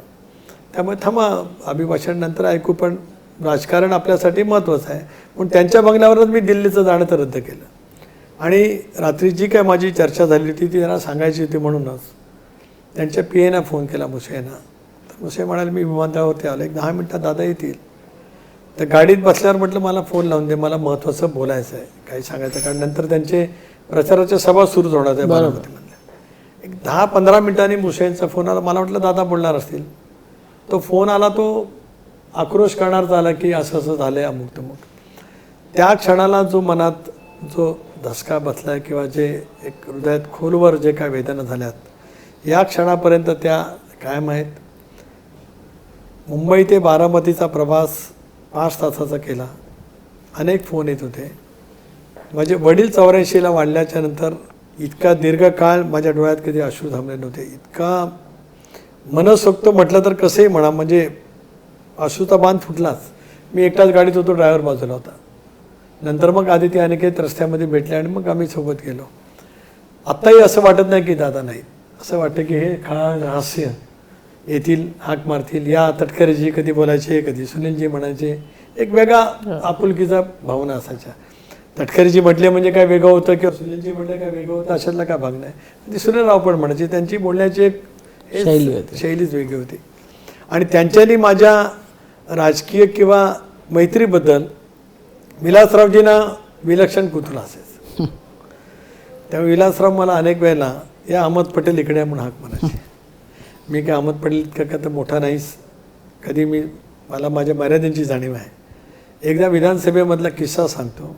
त्यामुळे थांबा, अभिभाषण नंतर ऐकू, पण राजकारण आपल्यासाठी महत्त्वाचं आहे. पण त्यांच्या बंगल्यावरच मी दिल्लीचं जाणं तर रद्द केलं. आणि रात्री जी काय माझी चर्चा झाली होती ती त्यांना सांगायची होती, म्हणूनच त्यांच्या PAना फोन केला, मुसे यांना. तर मुसे म्हणाले मी विमानतळावरती आलो, एक 10 मिनटात दादा येतील. तर गाडीत बसल्यावर म्हटलं मला फोन लावून दे, मला महत्त्वाचं बोलायचं आहे, काही सांगायचं, कारण नंतर त्यांचे प्रचाराच्या सभा सुरू होणार आहे बारामतीमध्ये. एक 10-15 मिनिटांनी मुसेंचा फोन आला. मला वाटलं दादा बोलणार असतील. तो फोन आला, तो आक्रोश करणारचा आला की असं असं झालं आहे, अमुक तमुक. त्या क्षणाला जो मनात जो धसका बसला किंवा जे एक हृदयात खोलवर जे काय वेदना झाल्यात, या क्षणापर्यंत त्या कायम आहेत. मुंबई ते बारामतीचा प्रवास 5 तासाचा केला. अनेक फोन येत होते. माझे वडील 84ला वाढल्याच्या नंतर इतका दीर्घकाळ माझ्या डोळ्यात कधी अश्रू थांबले नव्हते. इतका मनसोक्त म्हटलं तर कसंही म्हणा, म्हणजे अश्रूचा बांध फुटलाच. मी एकटाच गाडीत होतो, ड्रायव्हर बाजूला होता. नंतर मग आदिती अनिकेत रस्त्यामध्ये भेटले आणि मग आम्ही सोबत गेलो. आत्ताही असं वाटत नाही की दादा नाही, असं वाटतं की हे हास्य येथील, हाक मारतील. या तटकरेजी कधी बोलायचे, कधी सुनीलजी म्हणायचे. एक वेगळा आपुलकीचा भावना असायच्या. तटकरेजी म्हटले म्हणजे काय वेगळं होतं किंवा सुनीलजी म्हटलं काय वेगळं होतं, अशातला काय भाग नाही. ती सुनीलराव पण म्हणायची. त्यांची बोलण्याची एक शैलीच वेगळी होती. आणि त्यांच्यानी माझ्या राजकीय किंवा मैत्रीबद्दल विलासरावजींना विलक्षण कुतूहल असायचं. त्यामुळे विलासराव मला अनेक वेळेला या अहमद पटेल इकडे आहे म्हणून हाक म्हणायचे. मी काय अहमद पटेल इतका का तर मोठा नाहीच, कधी मला माझ्या मर्यादेची जाणीव आहे. एकदा विधानसभेमधला किस्सा सांगतो.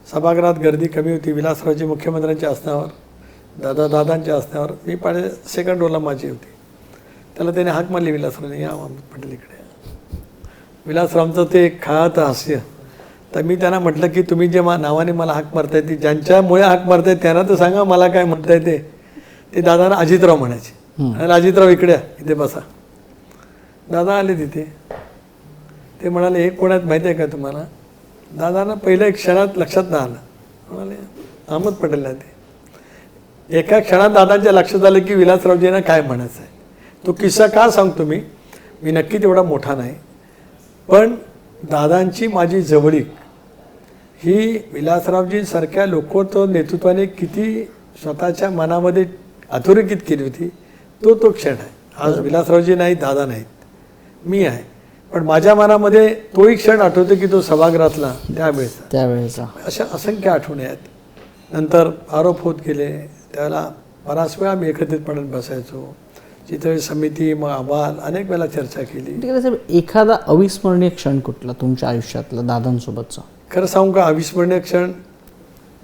सभागृहात गर्दी कमी होती. विलासरावजी मुख्यमंत्र्यांच्या आसनावर, दादांच्या आसनावर, मी सेकंड रोला माझी होती. त्याला त्याने हाक मारली विलासरावने, या अहमद पटेल इकडे. विलासरावचं ते खात हास्य. तर मी त्यांना म्हटलं की तुम्ही जे नावाने मला हाक मारताय, ती ज्यांच्यामुळे हाक मारताय त्यांना तर सांगा मला काय म्हणताय ते. ते दादांना अजितराव म्हणायचे. आणि अजितराव इकडे इथे बसा. दादा आले तिथे. ते म्हणाले हे कोणात माहिती आहे का तुम्हाला? दादांना पहिल्या एक क्षणात लक्षात नाही आलं. म्हणाले अहमद पटेल आहे ते. एका क्षणात दादांच्या लक्षात आलं की विलासरावजींना काय म्हणायचं आहे. तो किस्सा का सांगतो मी नक्की तेवढा मोठा नाही, पण दादांची माझी जवळीक ही विलासरावजींसारख्या लोकत्व नेतृत्वाने किती स्वतःच्या मनामध्ये अधोरेखित केली होती, तो क्षण आहे. आज विलासरावजी नाहीत, दादा नाहीत, मी आहे. पण माझ्या मनामध्ये तोही क्षण आठवतो की तो सभागृहातला त्यावेळेचा. अशा असंख्य आठवणी आहेत. नंतर आरोप होत गेले, त्यावेळेला बराच वेळा आम्ही एकत्रितपणे बसायचो. चितळी समिती, मग अहवाल, अनेक वेळा चर्चा केली. एखादा अविस्मरणीय क्षण कुठला तुमच्या आयुष्यातला दादांसोबतचा? खरं सांगू का, अविस्मरणीय क्षण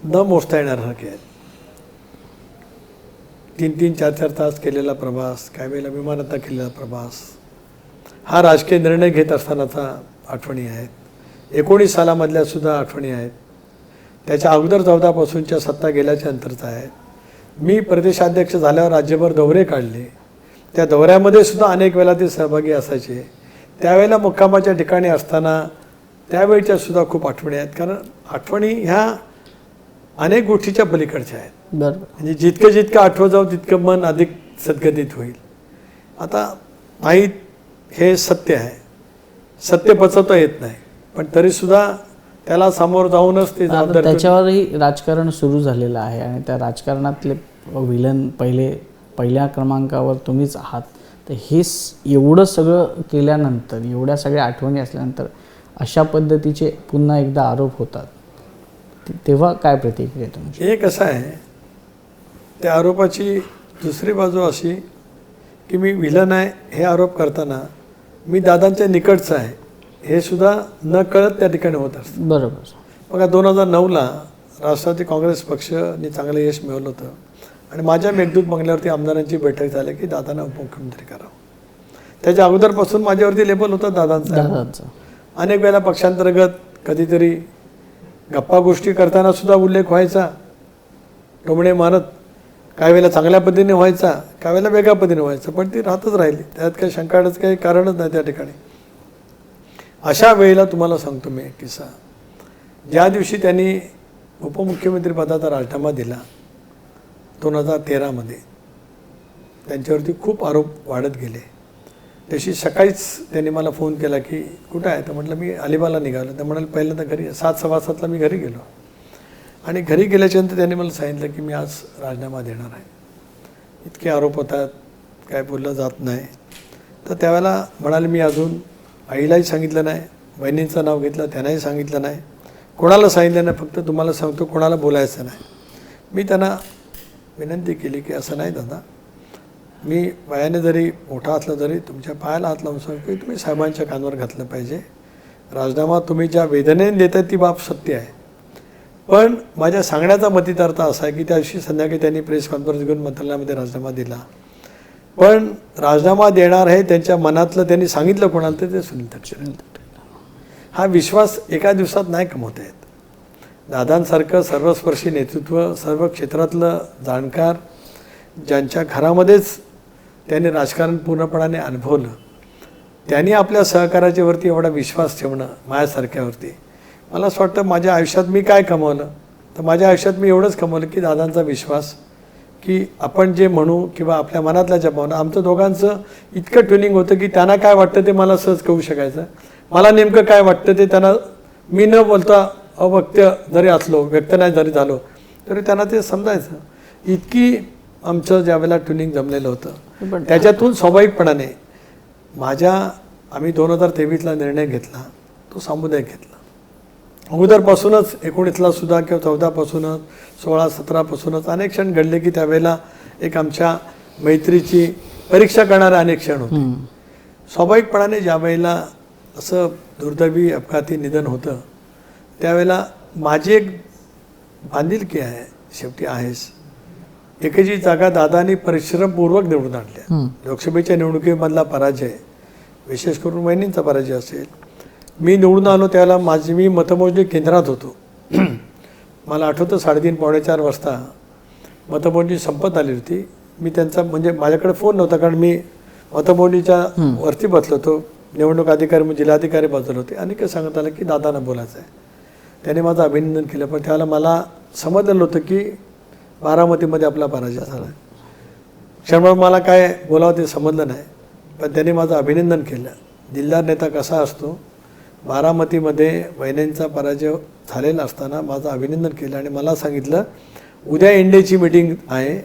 न मोजता येणारसारखे आहेत. 3-3, 4-4 तास केलेला प्रवास, काही वेळेला विमानातला केलेला प्रवास, हा राजकीय निर्णय घेत असतानाचा आठवणी आहेत. 19 सालामधल्या सुद्धा आठवणी आहेत. त्याच्या अगोदर 14पासूनच्या सत्ता गेल्याच्या नंतरचा आहेत. मी प्रदेशाध्यक्ष झाल्यावर राज्यभर दौरे काढले. त्या दौऱ्यामध्ये सुद्धा अनेक वेळेला ते सहभागी असायचे. त्यावेळेला मुक्कामाच्या ठिकाणी असताना त्यावेळच्या सुद्धा खूप आठवणी आहेत. कारण आठवणी ह्या अनेक गोष्टीच्या पलीकडच्या आहेत. बरोबर. म्हणजे जितकं आठवत जाऊ तितकं मन अधिक सद्गतीत होईल. आता माहीत हे सत्य आहे, सत्य पचवता येत नाही, पण तरीसुद्धा त्याला समोर जाऊनच ते आता जबाबदारी त्याच्यावरही राजकारण सुरू झालेलं आहे आणि त्या राजकारणातले विलन पहिल्या क्रमांकावर तुम्हीच आहात. तर हे एवढं सगळं केल्यानंतर, एवढ्या सगळ्या आठवणी असल्यानंतर अशा पद्धतीचे पुन्हा एकदा आरोप होतात, तेव्हा काय प्रतिक्रिया तुमची? हे कसं आहे, त्या आरोपाची दुसरी बाजू अशी की मी विलन आहे हे आरोप करताना मी दादांच्या निकटचं आहे हे सुद्धा न कळत त्या ठिकाणी होत असतं. बरोबर. बघा 2009ला राष्ट्रवादी काँग्रेस पक्षाने चांगलं यश मिळवलं होतं आणि माझ्या मेघदूत बंगल्यावरती आमदारांची बैठक झाली की दादांना उपमुख्यमंत्री करावं. त्याच्या अगोदरपासून माझ्यावरती लेबल होतं दादांचा. अनेक वेळेला पक्षांतर्गत कधीतरी गप्पा गोष्टी करताना सुद्धा उल्लेख व्हायचा, टोमणे मारत, काही वेळेला चांगल्या पद्धतीने व्हायचा, काही वेळेला वेगळ्या पद्धतीने व्हायचं, पण ती राहतच राहिली. त्यात काही शंकाच काही कारणच नाही त्या ठिकाणी. अशा वेळेला तुम्हाला सांगतो मी एक किस्सा. ज्या दिवशी त्यांनी उपमुख्यमंत्री पदाचा राजीनामा दिला 2013मध्ये, त्यांच्यावरती खूप आरोप वाढत गेले. त्याशी सकाळीच त्यांनी मला फोन केला की कुठं आहे, तर म्हटलं मी अलिबागला निघालो. तर म्हणाले पहिल्यांदा घरी 7:15 मी घरी गेलो आणि घरी गेल्याच्यानंतर त्यांनी मला सांगितलं की मी आज राजीनामा देणार आहे, इतके आरोप होतात, काय बोललं जात नाही. तर त्यावेळेला म्हणाले मी अजून आईलाही सांगितलं नाही, बहिणींचं नाव घेतलं त्यांनाही सांगितलं नाही, कोणाला सांगितलं नाही, फक्त तुम्हाला सांगतो कोणाला बोलायचं नाही. मी त्यांना विनंती केली की असं नाही दादा, मी वयाने जरी मोठा असला तरी तुमच्या पायाला हात लावून सांगतो की तुम्ही साहेबांच्या कानावर घातलं पाहिजे. राजीनामा तुम्ही ज्या वेदनेने देताय ती बाब सत्य आहे, पण माझ्या सांगण्याचा मतितार्थ असा आहे की त्या दिवशी संध्याकाळी त्यांनी प्रेस कॉन्फरन्स घेऊन मंत्रालयामध्ये राजीनामा दिला, पण राजीनामा देणार आहे त्यांच्या मनातलं त्यांनी सांगितलं कोणाला तर ते सुनील तटकरे. हा विश्वास एका दिवसात नाही कमवता येत. दादांसारखं सर्वस्पर्शी नेतृत्व, सर्व क्षेत्रातलं जाणकार, ज्यांच्या घरामध्येच त्यांनी राजकारण पूर्णपणाने अनुभवलं, त्यांनी आपल्या सहकार्याच्यावरती एवढा विश्वास ठेवणं माझ्यासारख्यावरती, मला असं वाटतं माझ्या आयुष्यात मी काय कमवलं, तर माझ्या आयुष्यात मी एवढंच कमवलं की दादांचा विश्वास, की आपण जे म्हणू किंवा आपल्या मनातल्या ज्या भावना, आमचं दोघांचं इतकं ट्युनिंग होतं की त्यांना काय वाटतं ते मला सहज कळू शकायचं, मला नेमकं काय वाटतं ते त्यांना मी न बोलता अवक्त्य जरी असलो, व्यक्त नाही जरी झालो तरी त्यांना ते समजायचं. इतकी आमचं ज्यावेळेला ट्युनिंग जमलेलं होतं. त्याच्यातून स्वाभाविकपणाने आम्ही 2023ला निर्णय घेतला, तो सामुदायिक घेतला. अगोदरपासूनच 19ला सुद्धा किंवा 14पासूनच 16-17पासूनच अनेक क्षण घडले की त्यावेळेला एक आमच्या मैत्रीची परीक्षा करणारे अनेक क्षण होते. स्वाभाविकपणाने ज्या वेळेला असं दुर्दैवी अपघाती निधन होतं त्यावेळेला माझी एक बांधिलकी आहे, शेवटी आहेच. एकही जागा दादांनी परिश्रमपूर्वक निवडून आणल्या. लोकसभेच्या निवडणुकीमधला पराजय, विशेष करून वहिनींचा पराजय असेल, मी निवडून आलो त्यावेळेला मी मतमोजणी केंद्रात होतो. मला आठवतं 3:30-4 वाजता मतमोजणी संपत आली होती. मी त्यांचा म्हणजे माझ्याकडे फोन नव्हता, कारण मी मतमोजणीच्या वरती बसलो होतो. निवडणूक अधिकारी जिल्हाधिकारी बाजूला होते आणि काय सांगत आलं की दादांना बोलायचं आहे. त्याने माझं अभिनंदन केलं, पण त्यावेळेला मला समजलं होतं की बारामतीमध्ये आपला पराजय झाला. क्षणभर मला काय बोलावं ते समजलं नाही, पण त्याने माझं अभिनंदन केलं. दिलदार नेता कसा असतो, बारामतीमध्ये वहिनींचा पराजय झालेला असताना माझं अभिनंदन केलं आणि मला सांगितलं उद्या एनडीएची मीटिंग आहे,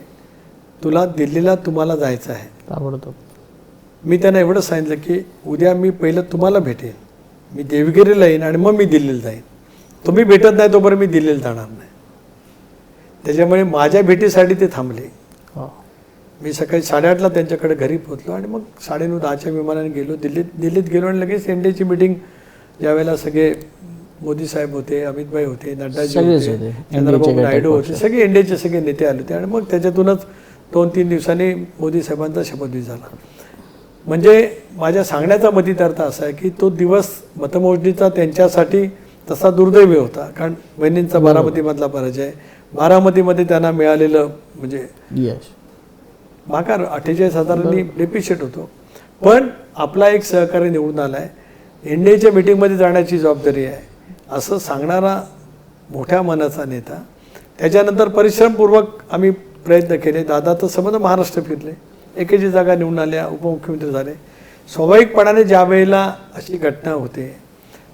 तुला दिल्लीला तुम्हाला जायचं आहे. ताबडतोब मी त्यांना एवढं सांगितलं की उद्या मी पहिलं तुम्हाला भेटेन, मी देवगिरीला येईन आणि मग मी दिल्लीला जाईन. तुम्ही भेटत नाही तोपर्यंत मी दिल्लीला जाणार नाही. त्याच्यामुळे माझ्या भेटीसाठी ते थांबले. मी सकाळी 8:30ला त्यांच्याकडे घरी पोहोचलो आणि मग 9:30-10च्या विमानाने गेलो दिल्लीत गेलो आणि लगेच एनडीएची मीटिंग ज्यावेळेला सगळे मोदी साहेब होते, अमित भाई होते, नड्डाजी होते, चंद्रबाबू नायडू होते, सगळे एनडीएचे सगळे नेते आले होते आणि मग त्याच्यातूनच 2-3 दिवसांनी मोदी साहेबांचा शपथविधी झाला. म्हणजे माझ्या सांगण्याचा मतितार्थ असा आहे की तो दिवस मतमोजणीचा त्यांच्यासाठी तसा दुर्दैवी होता, कारण वहिनींचा बारामतीमधला पराजय, बारामतीमध्ये त्यांना मिळालेलं म्हणजे माघार 48,000 डेप्रिशिएट होतो. पण आपला एक सहकारी निवडून आला आहे, एनडीएच्या मीटिंगमध्ये जाण्याची जबाबदारी आहे असं सांगणारा मोठ्या मनाचा नेता, त्याच्यानंतर परिश्रमपूर्वक आम्ही प्रयत्न केले. दादा तर समजा महाराष्ट्र फिरले, एकेची जागा निवडून आल्या, उपमुख्यमंत्री झाले. स्वाभाविकपणाने ज्या वेळेला अशी घटना होते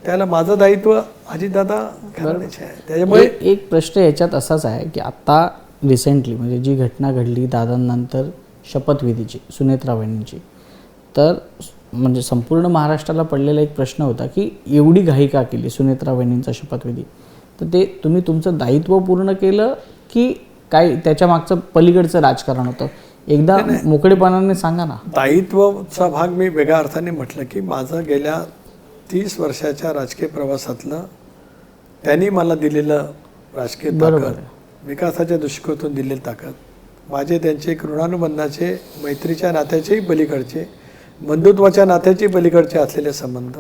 त्याला माझं दायित्व अजितदादा करण्याचे आहे. त्याच्यामुळे एक प्रश्न याच्यात असाच आहे की आता रिसेंटली म्हणजे जी घटना घडली दादांनंतर शपथविधीची सुनेत्रा वहिनींची, तर म्हणजे संपूर्ण महाराष्ट्राला पडलेला एक प्रश्न होता की एवढी घाई का केली सुनेत्रा वहिनींचा शपथविधी. तर ते तुम्ही तुमचं दायित्व पूर्ण केलं की काय त्याच्या मागचं पलीकडचं राजकारण होतं? एकदा मोकळेपणाने सांगा ना. दायित्वाचा भाग मी वेगळ्या अर्थाने म्हटलं की माझं गेल्या 30 वर्षाच्या राजकीय प्रवासातलं त्यांनी मला दिलेलं राजकीय ताकद, विकासाच्या दृष्टिकोनातून दिलेली ताकद, माझे त्यांचे एक ऋणानुबंधाचे, मैत्रीच्या नात्याचेही पलीकडचे, बंधुत्वाच्या नात्याचे पलीकडचे असलेले संबंध.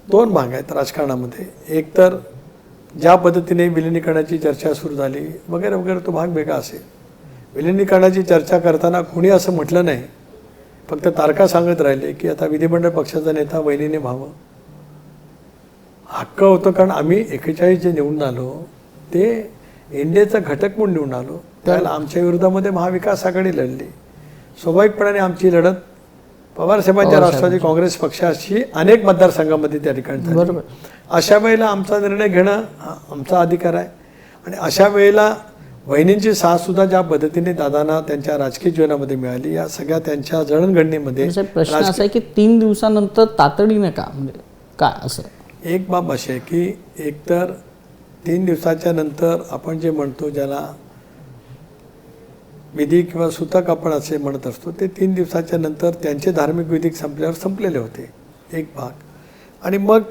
दोन भाग आहेत राजकारणामध्ये. एक तर ज्या पद्धतीने विलिनीकरणाची चर्चा सुरू झाली वगैरे वगैरे, तो भाग वेगळा असेल. विलिनीकरणाची चर्चा करताना कोणी असं म्हटलं नाही, फक्त तारखा सांगत राहिले की आता विधिमंडळ पक्षाचा नेता वहिनीने व्हावं. हक्क होतं, कारण आम्ही 41 जे निवडून आलो ते इंडियाचा घटक म्हणून निवडून आलो. त्याला आमच्या विरोधामध्ये महाविकास आघाडी लढली. स्वाभाविकपणाने आमची लढत पवारसाहेबांच्या राष्ट्रवादी काँग्रेस पक्षाशी अनेक मतदारसंघामध्ये त्या ठिकाणी झाली. अशा वेळेला आमचा निर्णय घेणं हा आमचा अधिकार आहे. आणि अशा वेळेला वहिनींची साथसुद्धा ज्या पद्धतीने दादांना त्यांच्या राजकीय जीवनामध्ये मिळाली, या सगळ्या त्यांच्या जडणघडणीमध्ये प्रश्न असा आहे की 3 दिवसानंतर तातडीने का, म्हणजे काय असं? एक बाब अशी आहे की एकतर 3 दिवसाच्या नंतर आपण जे म्हणतो ज्याला विधी किंवा सुतक आपण असे म्हणत असतो, ते 3 दिवसाच्या नंतर त्यांचे धार्मिक विधी संपल्यावर संपलेले होते, एक भाग. आणि मग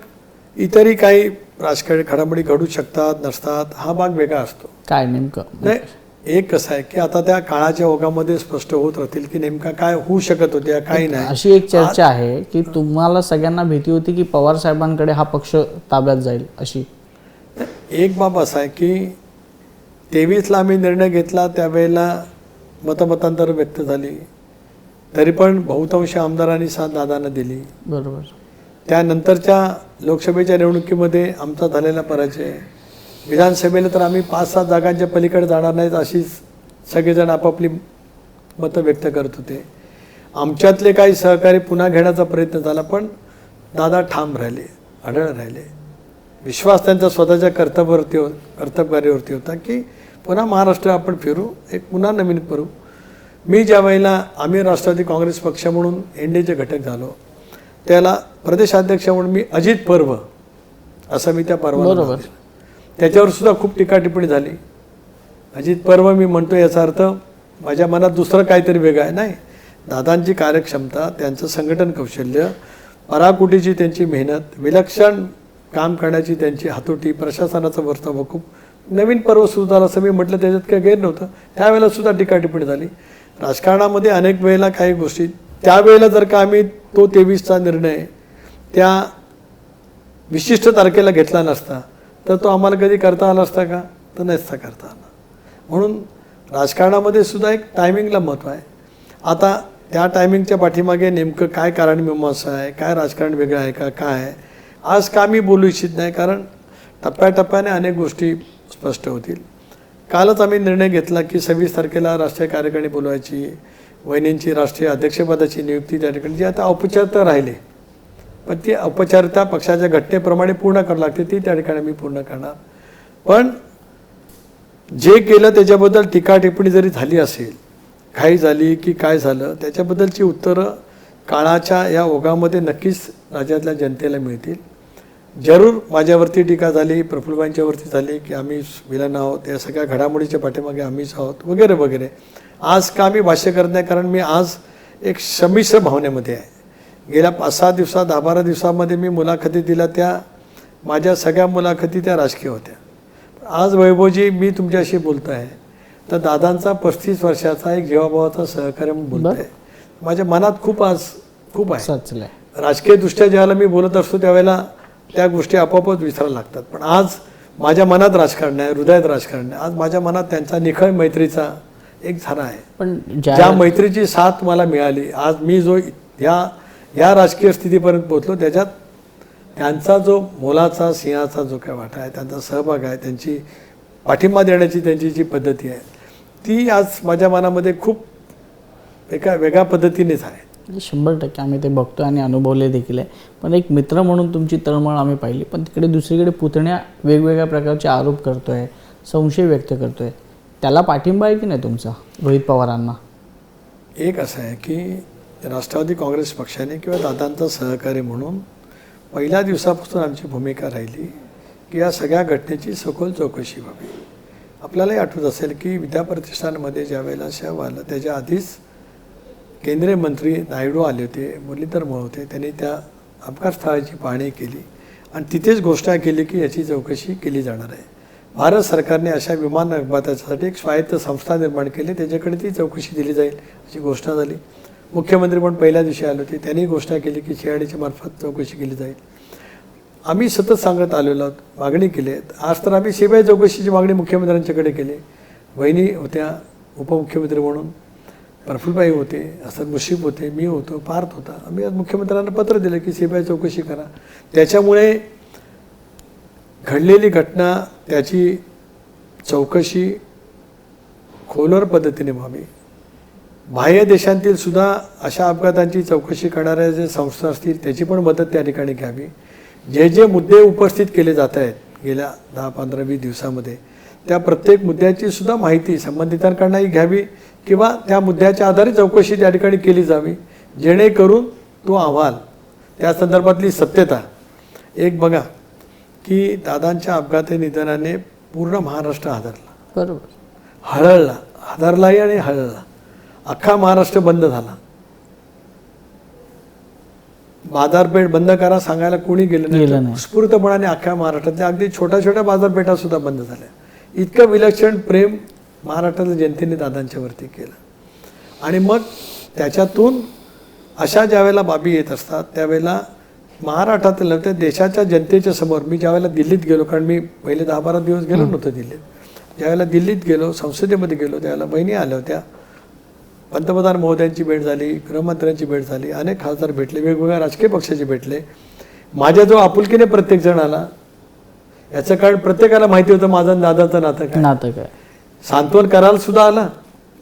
इतरही काही राजकारणी घडामोडी घडू शकतात, नसतात, हा भाग वेगळा असतो. काय नेमकं? नाही, एक कसं आहे की आता त्या काळाच्या ओघामध्ये स्पष्ट होत राहतील की नेमका काय होऊ शकत होते, काही नाही. अशी एक चर्चा आहे की तुम्हाला सगळ्यांना भीती होती की पवार साहेबांकडे हा पक्ष ताब्यात जाईल अशी. एक बाब असा आहे की 23ला आम्ही निर्णय घेतला, त्यावेळेला मतमतांतर व्यक्त झाली, तरी पण बहुतांश आमदारांनी साथ दादांना दिली. बरोबर. त्यानंतरच्या लोकसभेच्या निवडणुकीमध्ये आमचा झालेला पराजय, विधानसभेला तर आम्ही 5-7 जागांच्या पलीकडे जाणार नाहीत अशीच सगळेजण आपापली मतं व्यक्त करत होते. आमच्यातले काही सहकारी पुन्हा घेण्याचा प्रयत्न झाला, पण दादा ठाम राहिले, अढळ राहिले. विश्वास त्यांचा स्वतःच्या कर्तव्यावरती होता की पुन्हा महाराष्ट्र आपण फिरू, एक पुन्हा नवीन करू. मी ज्या वेळेला आम्ही राष्ट्रवादी काँग्रेस पक्ष म्हणून एनडीएचे घटक झालो, त्याला प्रदेशाध्यक्ष म्हणून मी अजित पर्व असं मी त्या पर्वाला, त्याच्यावर सुद्धा खूप टीका टिप्पणी झाली. अजित पर्व मी म्हणतो याचा अर्थ माझ्या मनात दुसरं काहीतरी वेगळं आहे. नाही, दादांची कार्यक्षमता, त्यांचं संघटन कौशल्य, पराकुटीची त्यांची मेहनत, विलक्षण काम करण्याची त्यांची हातोटी, प्रशासनाचा वर्तव, खूप नवीन पर्व सुरू झालं असं मी म्हटलं, त्याच्यात काही गैर नव्हतं. त्यावेळेला सुद्धा टीका टिप्पणी झाली. राजकारणामध्ये अनेक वेळेला काही गोष्टी, त्यावेळेला जर का आम्ही तो 23चा निर्णय त्या विशिष्ट तारखेला घेतला नसता तर तो आम्हाला कधी करता आला असता का? तर नसता करता आला. म्हणून राजकारणामध्ये सुद्धा एक टायमिंगला महत्त्व आहे. आता त्या टायमिंगच्या पाठीमागे नेमकं काय कारण मीमांसा आहे, काय राजकारण वेगळं आहे का, काय आहे, आज का मी बोलू इच्छित नाही, कारण टप्प्याटप्प्याने अनेक गोष्टी स्पष्ट होतील. कालच आम्ही निर्णय घेतला की 26 तारखेला राष्ट्रीय कार्यकारिणी बोलवायची, वहिनींची राष्ट्रीय अध्यक्षपदाची नियुक्ती त्या ठिकाणी जी आता औपचारिकता राहिली, पण ती औपचारिकता पक्षाच्या घटनेप्रमाणे पूर्ण करावी लागते, ती त्या ठिकाणी मी पूर्ण करणार. पण जे केलं त्याच्याबद्दल टीका टिप्पणी जरी झाली असेल, घाई झाली की काय झालं, त्याच्याबद्दलची उत्तरं काळाच्या या ओघामध्ये नक्कीच राज्यातल्या जनतेला मिळतील. जरूर माझ्यावरती टीका झाली, प्रफुल्लबाईंच्यावरती झाली की आम्ही विलन आहोत, या सगळ्या घडामोडीच्या पाठीमागे आम्हीच आहोत वगैरे वगैरे. आज का मी भाष्य करत नाही, कारण मी आज एक संमिश्र भावनेमध्ये आहे. गेल्या 5-6 दिवसात, 10-12 दिवसामध्ये मी मुलाखती दिल्या, त्या माझ्या सगळ्या मुलाखती त्या राजकीय होत्या. आज वैभवजी मी तुमच्याशी बोलतो आहे तर दादांचा 35 वर्षाचा एक जीवाभावाचा सहकार्य म्हणून बोलतो आहे. माझ्या मनात खूप आहे. राजकीयदृष्ट्या ज्यावेळेला मी बोलत असतो त्यावेळेला त्या गोष्टी आपोआपच विसरायला लागतात, पण आज माझ्या मनात राजकारण आहे, हृदयात राजकारण आहे. आज माझ्या मनात त्यांचा निखळ मैत्रीचा एक झरा आहे. पण ज्या मैत्रीची साथ मला मिळाली, आज मी जो या राजकीय स्थितीपर्यंत पोहोचलो, त्याच्यात त्यांचा जो मोलाचा सिंहाचा जो काय वाटा आहे, त्यांचा सहभाग आहे, त्यांची पाठिंबा देण्याची त्यांची जी पद्धती आहे ती आज माझ्या मनामध्ये खूप एका वेगळ्या पद्धतीनेच आहे. 100% आम्ही ते बघतो आणि अनुभवले देखील आहे. पण एक मित्र म्हणून तुमची तळमळ आम्ही पाहिली, पण तिकडे दुसरीकडे पुतण्या वेगवेगळ्या प्रकारचे आरोप करतोय, संशय व्यक्त करतोय. त्याला पाठिंबा आहे की नाही तुमचा रोहित पवारांना? एक असं आहे की राष्ट्रवादी काँग्रेस पक्षाने किंवा दादांचा सहकारी म्हणून पहिल्या दिवसापासून आमची भूमिका राहिली की या सगळ्या घटनेची सखोल चौकशी व्हावी. आपल्यालाही आठवत असेल की विद्याप्रतिष्ठानमध्ये ज्या वेळेला शव आलं त्याच्या आधीच केंद्रीय मंत्री नायडू आले होते, मुरलीधर मोहोळ होते. त्यांनी त्या अपघात स्थळाची पाहणी केली आणि तिथेच घोषणा केली की याची चौकशी केली जाणार आहे. भारत सरकारने अशा विमान अपघातासाठी एक स्वायत्त संस्था निर्माण केली, त्याच्याकडे ती चौकशी दिली जाईल अशी घोषणा झाली. मुख्यमंत्री पण पहिल्या दिवशी आले होते, त्यांनी घोषणा केली की CIDच्या मार्फत चौकशी केली जाईल. आम्ही सतत सांगत आलेलो आहोत, मागणी केली आहे. आज तर आम्ही CBI चौकशीची मागणी मुख्यमंत्र्यांच्याकडे केली. वहिनी होत्या उपमुख्यमंत्री म्हणून, प्रफुल्लबाई होते, हसन मुश्रीफ होते, मी होतो, पार्थ होता. आम्ही आज मुख्यमंत्र्यांना पत्र दिलं की CBI चौकशी करा. त्याच्यामुळे घडलेली घटना त्याची चौकशी खोलवर पद्धतीने व्हावी. बाह्य देशांतील सुद्धा अशा अपघातांची चौकशी करणाऱ्या जे संस्था असतील त्याची पण मदत त्या ठिकाणी घ्यावी. जे जे मुद्दे उपस्थित केले जात आहेत गेल्या 10, 15, 20 दिवसामध्ये त्या प्रत्येक मुद्द्याची सुद्धा माहिती संबंधितांकडूनही घ्यावी किंवा त्या मुद्द्याच्या आधारे चौकशी त्या ठिकाणी केली जावी, जेणेकरून तो अहवाल त्या संदर्भातली सत्यता. एक बघा की दादांच्या अपघाती निधनाने पूर्ण महाराष्ट्र हादरला, बरोबर, हळहळला, हादरलाही आणि हळहळला. अख्खा महाराष्ट्र बंद झाला. बाजारपेठ बंद करा सांगायला कोणी गेलं नाही. उत्स्फूर्तपणाने अख्ख्या महाराष्ट्रातल्या अगदी छोट्या छोट्या बाजारपेठा सुद्धा बंद झाल्या. इतकं विलक्षण प्रेम महाराष्ट्राच्या जनतेने दादांच्यावरती केलं. आणि मग त्याच्यातून अशा ज्यावेळेला बाबी येत असतात त्यावेळेला महाराष्ट्रातील नव्हत्या देशाच्या जनतेच्या समोर मी ज्यावेळेला दिल्लीत गेलो, कारण मी पहिले 10-12 दिवस गेलो नव्हतो दिल्लीत, ज्यावेळेला दिल्लीत गेलो, संसदेमध्ये गेलो, त्यावेळेला बहिणी आल्या होत्या, पंतप्रधान महोदयांची भेट झाली, गृहमंत्र्यांची भेट झाली, अनेक खासदार भेटले, वेगवेगळ्या राजकीय पक्षाचे भेटले. माझ्याजवळ आपुलकीने प्रत्येकजण आला. याचं कारण प्रत्येकाला माहिती होतं माझं दादाचं नातं काय. सांत्वन करायला सुद्धा आला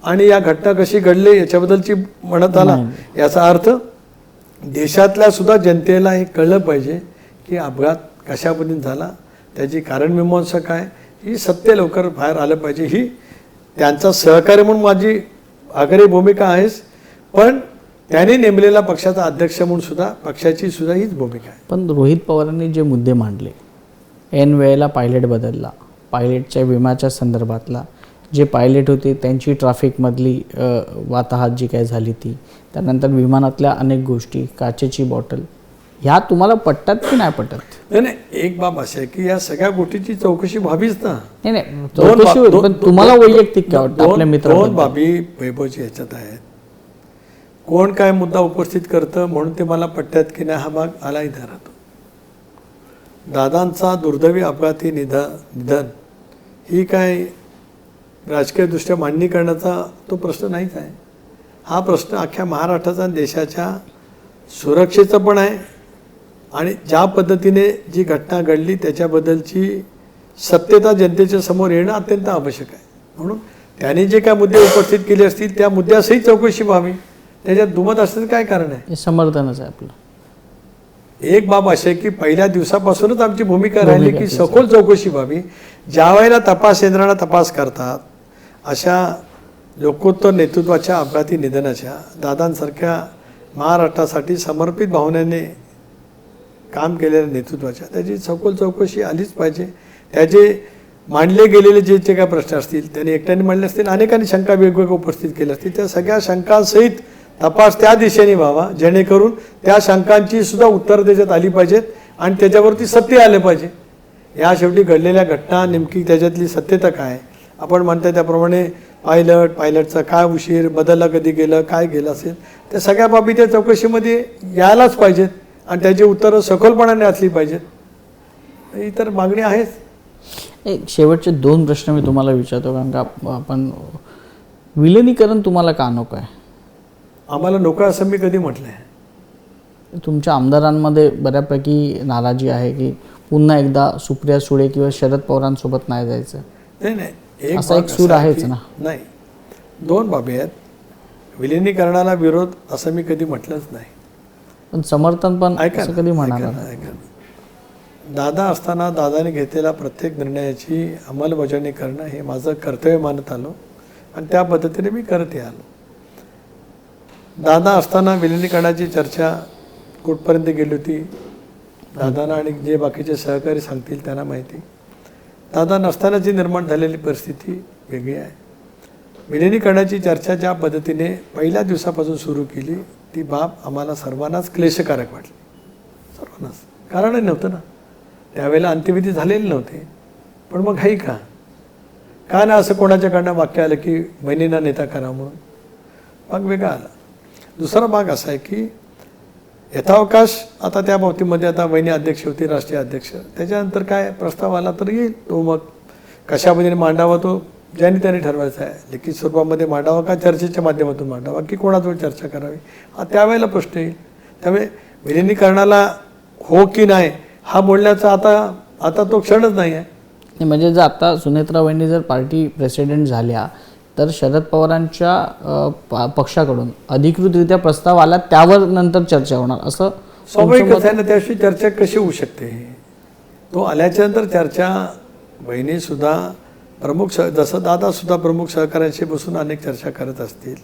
आणि या घटना कशी घडली याच्याबद्दलची म्हणत आला. याचा अर्थ देशातल्या सुद्धा जनतेला हे कळलं पाहिजे की अपघात कशा पद्धतीने झाला, त्याची कारणमीमांसा काय, ही सत्य लवकर बाहेर आलं पाहिजे. ही त्यांचा सहकार्य म्हणून माझी आग्रही भूमिका आहेच, पण त्याने नेमलेला पक्षाचा अध्यक्ष म्हणून सुद्धा पक्षाची सुद्धा हीच भूमिका आहे. पण रोहित पवारांनी जे मुद्दे मांडले, ऐन वेळेला पायलट बदलला, पायलटच्या विम्याच्या संदर्भातला, जे पायलट होते त्यांची ट्रॅफिकमधली वाताहत जी काय झाली ती, त्यानंतर विमानातल्या अनेक गोष्टी, काचेची बॉटल, ह्या तुम्हाला पटतात की नाही पटत? नाही, एक बाब अशी आहे की या सगळ्या गोष्टीची चौकशी व्हावीच ना. नाही, चौकशी होईल, पण तुम्हाला वैयक्तिक काय वाटतं आपल्या मित्रांबद्दल? दोन बाबी वैभवची ह्याच्यात आहेत. कोण काय मुद्दा उपस्थित करतं म्हणून ते मला पटतात की नाही हा भाग आला इथं राहतो. दादांचा दुर्दैवी अपघाती निधन ही काय राजकीयदृष्ट्या मांडणी करण्याचा तो प्रश्न नाहीच आहे. हा प्रश्न अख्ख्या महाराष्ट्राचा आणि देशाच्या सुरक्षेचा पण आहे आणि ज्या पद्धतीने जी घटना घडली त्याच्याबद्दलची सत्यता जनतेच्या समोर येणं अत्यंत आवश्यक आहे. म्हणून त्यांनी जे काय मुद्दे उपस्थित केले असतील त्या मुद्द्यासही चौकशी व्हावी. त्याच्यात दुमत असण्याचं काय कारण आहे? हे समर्थनच आहे आपलं. एक बाब अशी आहे की पहिल्या दिवसापासूनच आमची भूमिका राहिली की सखोल चौकशी व्हावी. ज्या वेळेला तपास यंत्रणा तपास करतात अशा लोकोत्तर नेतृत्वाच्या अपघाती निधनाच्या दादांसारख्या महाराष्ट्रासाठी समर्पित भावनेने काम केलेल्या नेतृत्वाच्या त्याची सखोल चौकशी आलीच पाहिजे. त्याचे मांडले गेलेले जे जे काय प्रश्न असतील त्यांनी एकट्याने मांडले असतील, अनेकांनी शंका वेगवेगळ्या उपस्थित केल्या असतील, त्या सगळ्या शंकांसहित तपास त्या दिशेने व्हावा जेणेकरून त्या शंकांची सुद्धा उत्तरं त्याच्यात आली पाहिजेत आणि त्याच्यावरती सत्य आले पाहिजे. या शेवटी घडलेल्या घटना नेमकी त्याच्यातली सत्यता काय, आपण म्हणतो त्याप्रमाणे पायलटचा काय उशीर, बदलला कधी गेलं, काय गेलं असेल, त्या सगळ्या बाबी त्या चौकशीमध्ये यायलाच पाहिजेत आणि त्याची उत्तरं सखोलपणाने असली पाहिजेत. ही तर मागणी आहेच. एक शेवटचे 2 प्रश्न मी तुम्हाला विचारतो, कारण का आपण विलिनीकरण तुम्हाला का नको आहे? आम्हाला नको असं मी कधी म्हटलं आहे. तुमच्या आमदारांमध्ये बऱ्यापैकी नाराजी आहे की पुन्हा एकदा सुप्रिया सुळे किंवा शरद पवारांसोबत नाही जायचं. नाही असा भाग एक सूर असा आहे आहेच की- ना. नाही, दोन बाबी आहेत. विलिनीकरणाला विरोध असं मी कधी म्हटलंच नाही. पण समर्थन पण ऐका असं ना, कधी ऐका म्हणाला ना, ऐका ना. दादा असताना दादाने घेतलेल्या प्रत्येक निर्णयाची अंमलबजावणी करणं हे माझं कर्तव्य मानत आलो आणि त्या पद्धतीने मी करते आलो. दादा असताना विलिनीकरणाची चर्चा कुठपर्यंत गेली होती दादांना आणि जे बाकीचे सहकारी सांगतील त्यांना माहिती. दादा नसतानाची निर्माण झालेली परिस्थिती वेगळी आहे. विलिनीकरणाची चर्चा ज्या पद्धतीने पहिल्या दिवसापासून सुरू केली ती बाब आम्हाला सर्वांनाच क्लेशकारक वाटली. सर्वांनाच कारणही नव्हतं ना, त्यावेळेला अंत्यविधी झालेले नव्हते. पण मग घाई का नाही असं कोणाच्याकडनं वाक्य आलं की बहिणींना नेता करा म्हणून. भाग वेगळा आला. दुसरा भाग असा आहे की यथावकाश आता त्या बाबतीमध्ये आता वहिनी अध्यक्ष होती, राष्ट्रीय अध्यक्ष, त्याच्यानंतर काय प्रस्ताव आला तर येईल तो, मग कशा पद्धतीने मांडावा तो ज्यांनी त्यांनी ठरवायचा आहे. लिखित स्वरूपामध्ये मांडावा का चर्चेच्या माध्यमातून मांडावा की कोणाजवळ चर्चा करावी हा त्यावेळेला प्रश्न येईल. त्यामुळे विलिनीकरणाला हो की नाही हा बोलण्याचा आता तो क्षणच नाही आहे. म्हणजे जर आता सुनेत्रा वहिनी जर पार्टी प्रेसिडेंट झाल्या तर शरद पवारांच्या पक्षाकडून अधिकृतरित्या प्रस्ताव आला त्यावर नंतर चर्चा होणार असं स्वाभाविकच आहे ना. त्याविषयी चर्चा कशी होऊ शकते. तो आल्याच्या नंतर चर्चा बहिणीसुद्धा जसं दादासुद्धा प्रमुख सहकाऱ्यांशी बसून अनेक चर्चा करत असतील.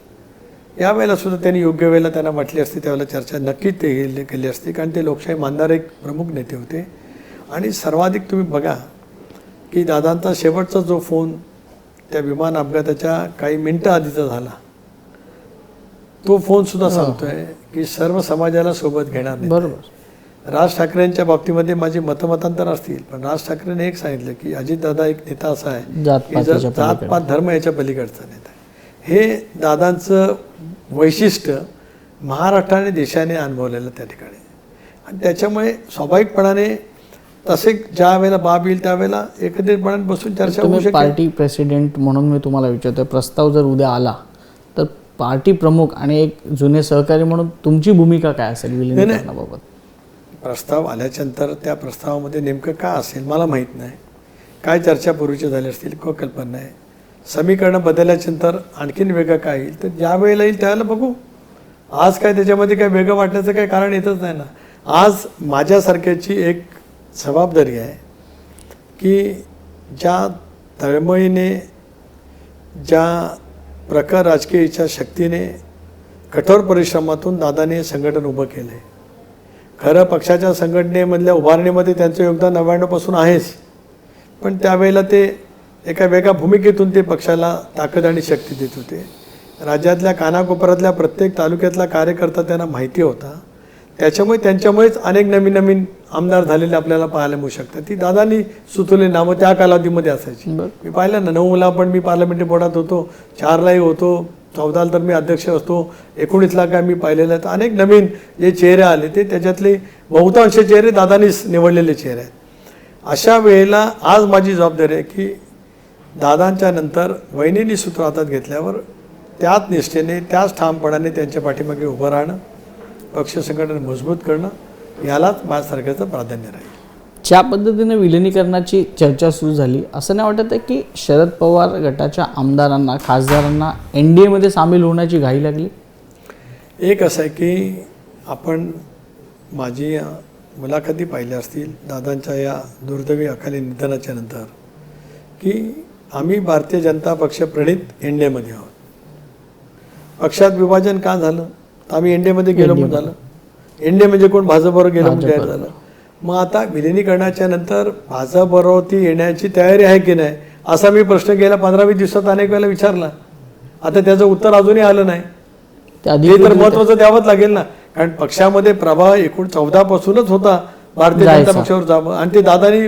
यावेळेला सुद्धा त्यांनी योग्य वेळेला त्यांना म्हटली असती त्यावेळेला चर्चा नक्कीच ते केली असती, कारण ते लोकशाही मानणारे एक प्रमुख नेते होते. आणि सर्वाधिक तुम्ही बघा की दादांचा शेवटचा जो फोन त्या विमान अपघाताच्या काही मिनटं आधीचा झाला तो फोनसुद्धा सांगतोय की सर्व समाजाला सोबत घेणार नाही. बरोबर. राज ठाकरेंच्या बाबतीमध्ये माझी मतमतांतर असतील, पण राज ठाकरेंनी एक सांगितलं की अजितदादा एक नेता असा आहे की जातपात धर्म याच्या पलीकडचा नेता आहे. हे दादांचं वैशिष्ट्य महाराष्ट्राने देशाने अनुभवलेलं त्या ठिकाणी. आणि त्याच्यामुळे स्वाभाविकपणाने तसे ज्या वेळेला बाब येईल त्यावेळेला एकत्रितपणे बसून चर्चा होऊ शकते. पार्टी प्रेसिडेंट म्हणून मी तुम्हाला विचारतोय, प्रस्ताव जर उद्या आला तर पार्टी प्रमुख आणि एक जुने सहकारी म्हणून तुमची भूमिका काय असेल विलिनीकरणाबाबत? प्रस्ताव आल्याच्या नंतर त्या प्रस्तावामध्ये नेमकं काय असेल मला माहीत नाही. काय चर्चा पूर्वीच्या झाल्या असतील को कल्पना नाही. समीकरणं बदलल्याच्या नंतर आणखीन वेगळं काय येईल तर ज्या वेळेला येईल त्यावेळेला बघू. आज काय त्याच्यामध्ये काय वेगळं वाटण्याचं काही कारण येतच नाही ना. आज माझ्यासारख्याची एक जबाबदारी आहे की ज्या तळमळीने ज्या प्रखर राजकीय इच्छाशक्तीने कठोर परिश्रमातून दादाने संघटन उभं केलं आहे. खरं पक्षाच्या संघटनेमधल्या उभारणीमध्ये त्यांचं योगदान 99% आहेच, पण त्यावेळेला ते एका वेगळ्या भूमिकेतून ते पक्षाला ताकद आणि शक्ती देत होते. राज्यातल्या कानाकोपऱ्यातल्या प्रत्येक तालुक्यातला कार्यकर्ता त्यांना माहिती होता. त्याच्यामुळे त्यांच्यामुळेच अनेक नवीन नवीन आमदार झालेले आपल्याला पाहायला मिळू शकतात. ती दादांनी सुचवली नावं त्या कालावधीमध्ये असायची. मी पाहिलं ना, 9ला पण मी पार्लमेंटरी बोर्डात होतो, 4लाही होतो, 14ला तर मी अध्यक्ष असतो, 19ला काय मी पाहिलेलं आहे. तर अनेक नवीन जे चेहरे आले ते त्याच्यातले बहुतांश चेहरे दादानीच निवडलेले चेहरे आहेत. अशा वेळेला आज माझी जबाबदारी आहे की दादांच्या नंतर वहिनींनी सूत्र हातात घेतल्यावर त्याच निष्ठेने त्याच ठामपणाने त्यांच्या पाठीमागे उभं राहणं, पक्ष संघटन मजबूत करणं यालाच माझ्या सरकारचं प्राधान्य राहील. ज्या पद्धतीने विलिनीकरणाची चर्चा सुरू झाली असं नाही वाटत आहे की शरद पवार गटाच्या आमदारांना खासदारांना NDAमध्ये सामील होण्याची घाई लागली? एक असं आहे की आपण माझी मुलाखती पाहिल्या असतील दादांच्या या दुर्दैवी अकाली निधनाच्या नंतर की आम्ही भारतीय जनता पक्ष प्रणित NDAमध्ये आहोत. पक्षात विभाजन का झालं? आम्ही NDAमध्ये गेलो म्हणून झालं. NDA म्हणजे कोण? भाजपबरोबर गेलो म्हणून जाहीर झालं. मग आता विलिनीकरणाच्या नंतर भाजपबरोबर ती येण्याची तयारी आहे की नाही असा मी प्रश्न गेल्या 15-20 दिवसात अनेक वेळेला विचारला. आता त्याचं उत्तर अजूनही आलं नाही. ते तर महत्त्वाचं द्यावंच लागेल ना, कारण पक्षामध्ये प्रभाव 14 पासूनच होता भारतीय जनता पक्षावर जावं. आणि ते दादानी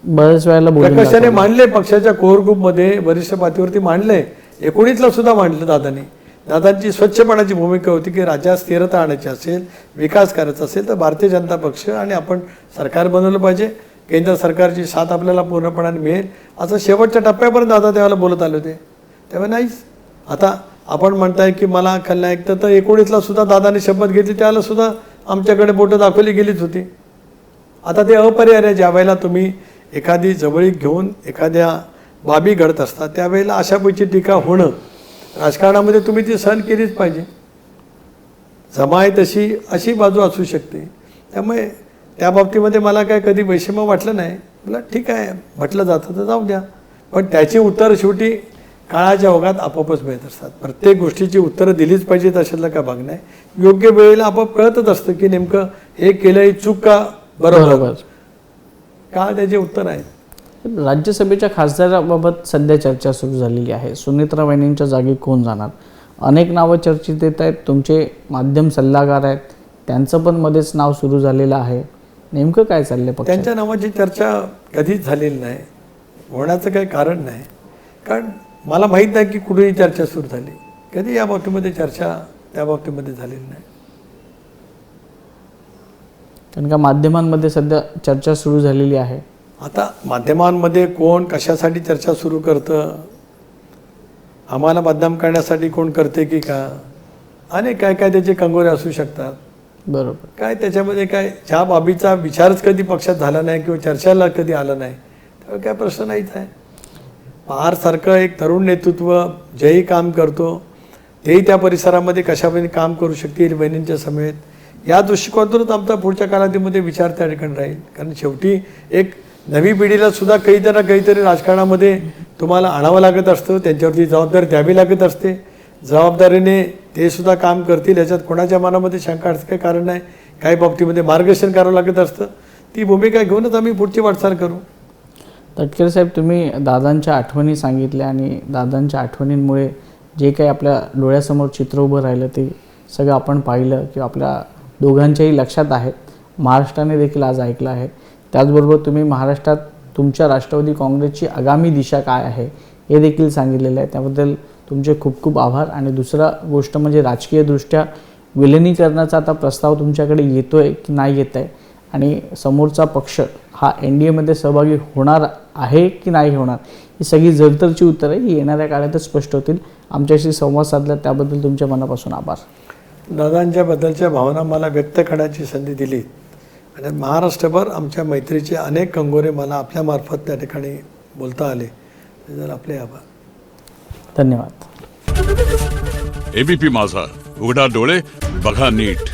बऱ्याच वेळेला प्रकाशाने मांडले, पक्षाच्या कोर ग्रुपमध्ये वरिष्ठ पातळीवरती मांडले, 19ला सुद्धा मांडलं दादानी. दादांची स्वच्छपणाची भूमिका होती की राज्यात स्थिरता आणायची असेल, विकास करायचा असेल तर भारतीय जनता पक्ष आणि आपण सरकार बनवलं पाहिजे, केंद्र सरकारची साथ आपल्याला पूर्णपणाने मिळेल असं शेवटच्या टप्प्यापर्यंत दादा त्यावेळेला बोलत आले होते. तेव्हा नाहीच. आता आपण म्हणताय की मला खलनायक तर 19ला सुद्धा दादाने शपथ घेतली, त्यावेळेला सुद्धा आमच्याकडे बोटं दाखवली गेलीच होती. आता ते अपरिहार्य ज्या वेळेला तुम्ही एखादी जवळीक घेऊन एखाद्या बाबी घडत असतात त्यावेळेला अशापैकी टीका होणं राजकारणामध्ये तुम्ही ती सहन केलीच पाहिजे. जमा आहे तशी अशी बाजू असू शकते. त्यामुळे त्या बाबतीमध्ये मला काय कधी वैषम्य वाटलं नाही. मला ठीक आहे म्हटलं जातं तर जाऊ द्या, पण त्याची उत्तर शेवटी काळाच्या ओघात आपोआपच मिळत असतात. प्रत्येक गोष्टीची उत्तरं दिलीच पाहिजेत अशातला का भाग नाही. योग्य वेळेला आपोआप कळतच असतं की नेमकं हे केलं ही चूक का बरोबर का त्याचे उत्तर आहे. राज्यसभेच्या खासदाराबाबत सध्या चर्चा सुरू झालेली आहे. सुनेत्रा वहिनींच्या जागी कोण जाणार? अनेक नावं चर्चेत येत आहेत. तुमचे माध्यम सल्लागार आहेत, त्यांचं पण मध्येच नाव सुरू झालेलं आहे. नेमकं काय चाललंय पक्षात? त्यांच्या नावाची चर्चा कधीच झालेली नाही, होण्याचं काही कारण नाही. कारण मला माहीत नाही की कुठेही चर्चा सुरू झाली. कधी या बाबतीमध्ये चर्चा त्या बाबतीमध्ये झालेली नाही. कारण का माध्यमांमध्ये सध्या चर्चा सुरू झालेली आहे. आता माध्यमांमध्ये कोण कशासाठी चर्चा सुरू करतं, आम्हाला बदनाम करण्यासाठी कोण करते की का, अनेक काय काय त्याचे कंगोरे असू शकतात. बरोबर. काय त्याच्यामध्ये काय ज्या बाबीचा विचारच कधी पक्षात झाला नाही किंवा चर्चेला कधी आला नाही तर काय प्रश्न नाहीच आहे. पहारसारखं एक तरुण नेतृत्व जेही काम करतो तेही त्या परिसरामध्ये कशाप्रकारे काम करू शकतील बहिणींच्या समेत, या दृष्टिकोनातूनच आमचा पुढच्या कालावधीमध्ये विचार त्या ठिकाणी राहील. कारण शेवटी एक नवी पिढीला सुद्धा काहीतरी ना काहीतरी राजकारणामध्ये तुम्हाला आणावं लागत असतं, त्यांच्यावरती जबाबदारी द्यावी लागत असते. जबाबदारीने ते सुद्धा काम करतील याच्यात कोणाच्या मनामध्ये शंका असते काही कारण नाही. काही बाबतीमध्ये मार्गदर्शन करावं लागत असतं. ती भूमिका घेऊनच आम्ही पुढची वाटचाल करू. तटकरे साहेब, तुम्ही दादांच्या आठवणी सांगितल्या आणि दादांच्या आठवणींमुळे जे काही आपल्या डोळ्यासमोर चित्र उभं राहिलं ते सगळं आपण पाहिलं किंवा आपल्या दोघांच्याही लक्षात आहेत. महाराष्ट्राने देखील आज ऐकलं आहे. त्याचबरोबर तुम्ही महाराष्ट्रात तुमच्या राष्ट्रवादी काँग्रेसची आगामी दिशा काय आहे हे देखील सांगितलेलं आहे. त्याबद्दल तुमचे खूप खूप आभार. आणि दुसरा गोष्ट म्हणजे राजकीयदृष्ट्या विलिनीकरणाचा आता प्रस्ताव तुमच्याकडे येतो आहे की नाही येत आहे, आणि समोरचा पक्ष हा NDAमध्ये सहभागी होणार आहे की नाही होणार, ही सगळी जरतरची उत्तरं ही येणाऱ्या काळातच स्पष्ट होतील. आमच्याशी संवाद साधला त्याबद्दल तुमच्या मनापासून आभार. दादांच्याबद्दलच्या भावना मला व्यक्त करण्याची संधी दिली आणि महाराष्ट्रभर आमच्या मैत्रीचे अनेक कंगोरे मला आपल्यामार्फत त्या ठिकाणी बोलता आले, त्याबद्दल आपले आभार. धन्यवाद. ABP माझा, उघडा डोळे बघा नीट.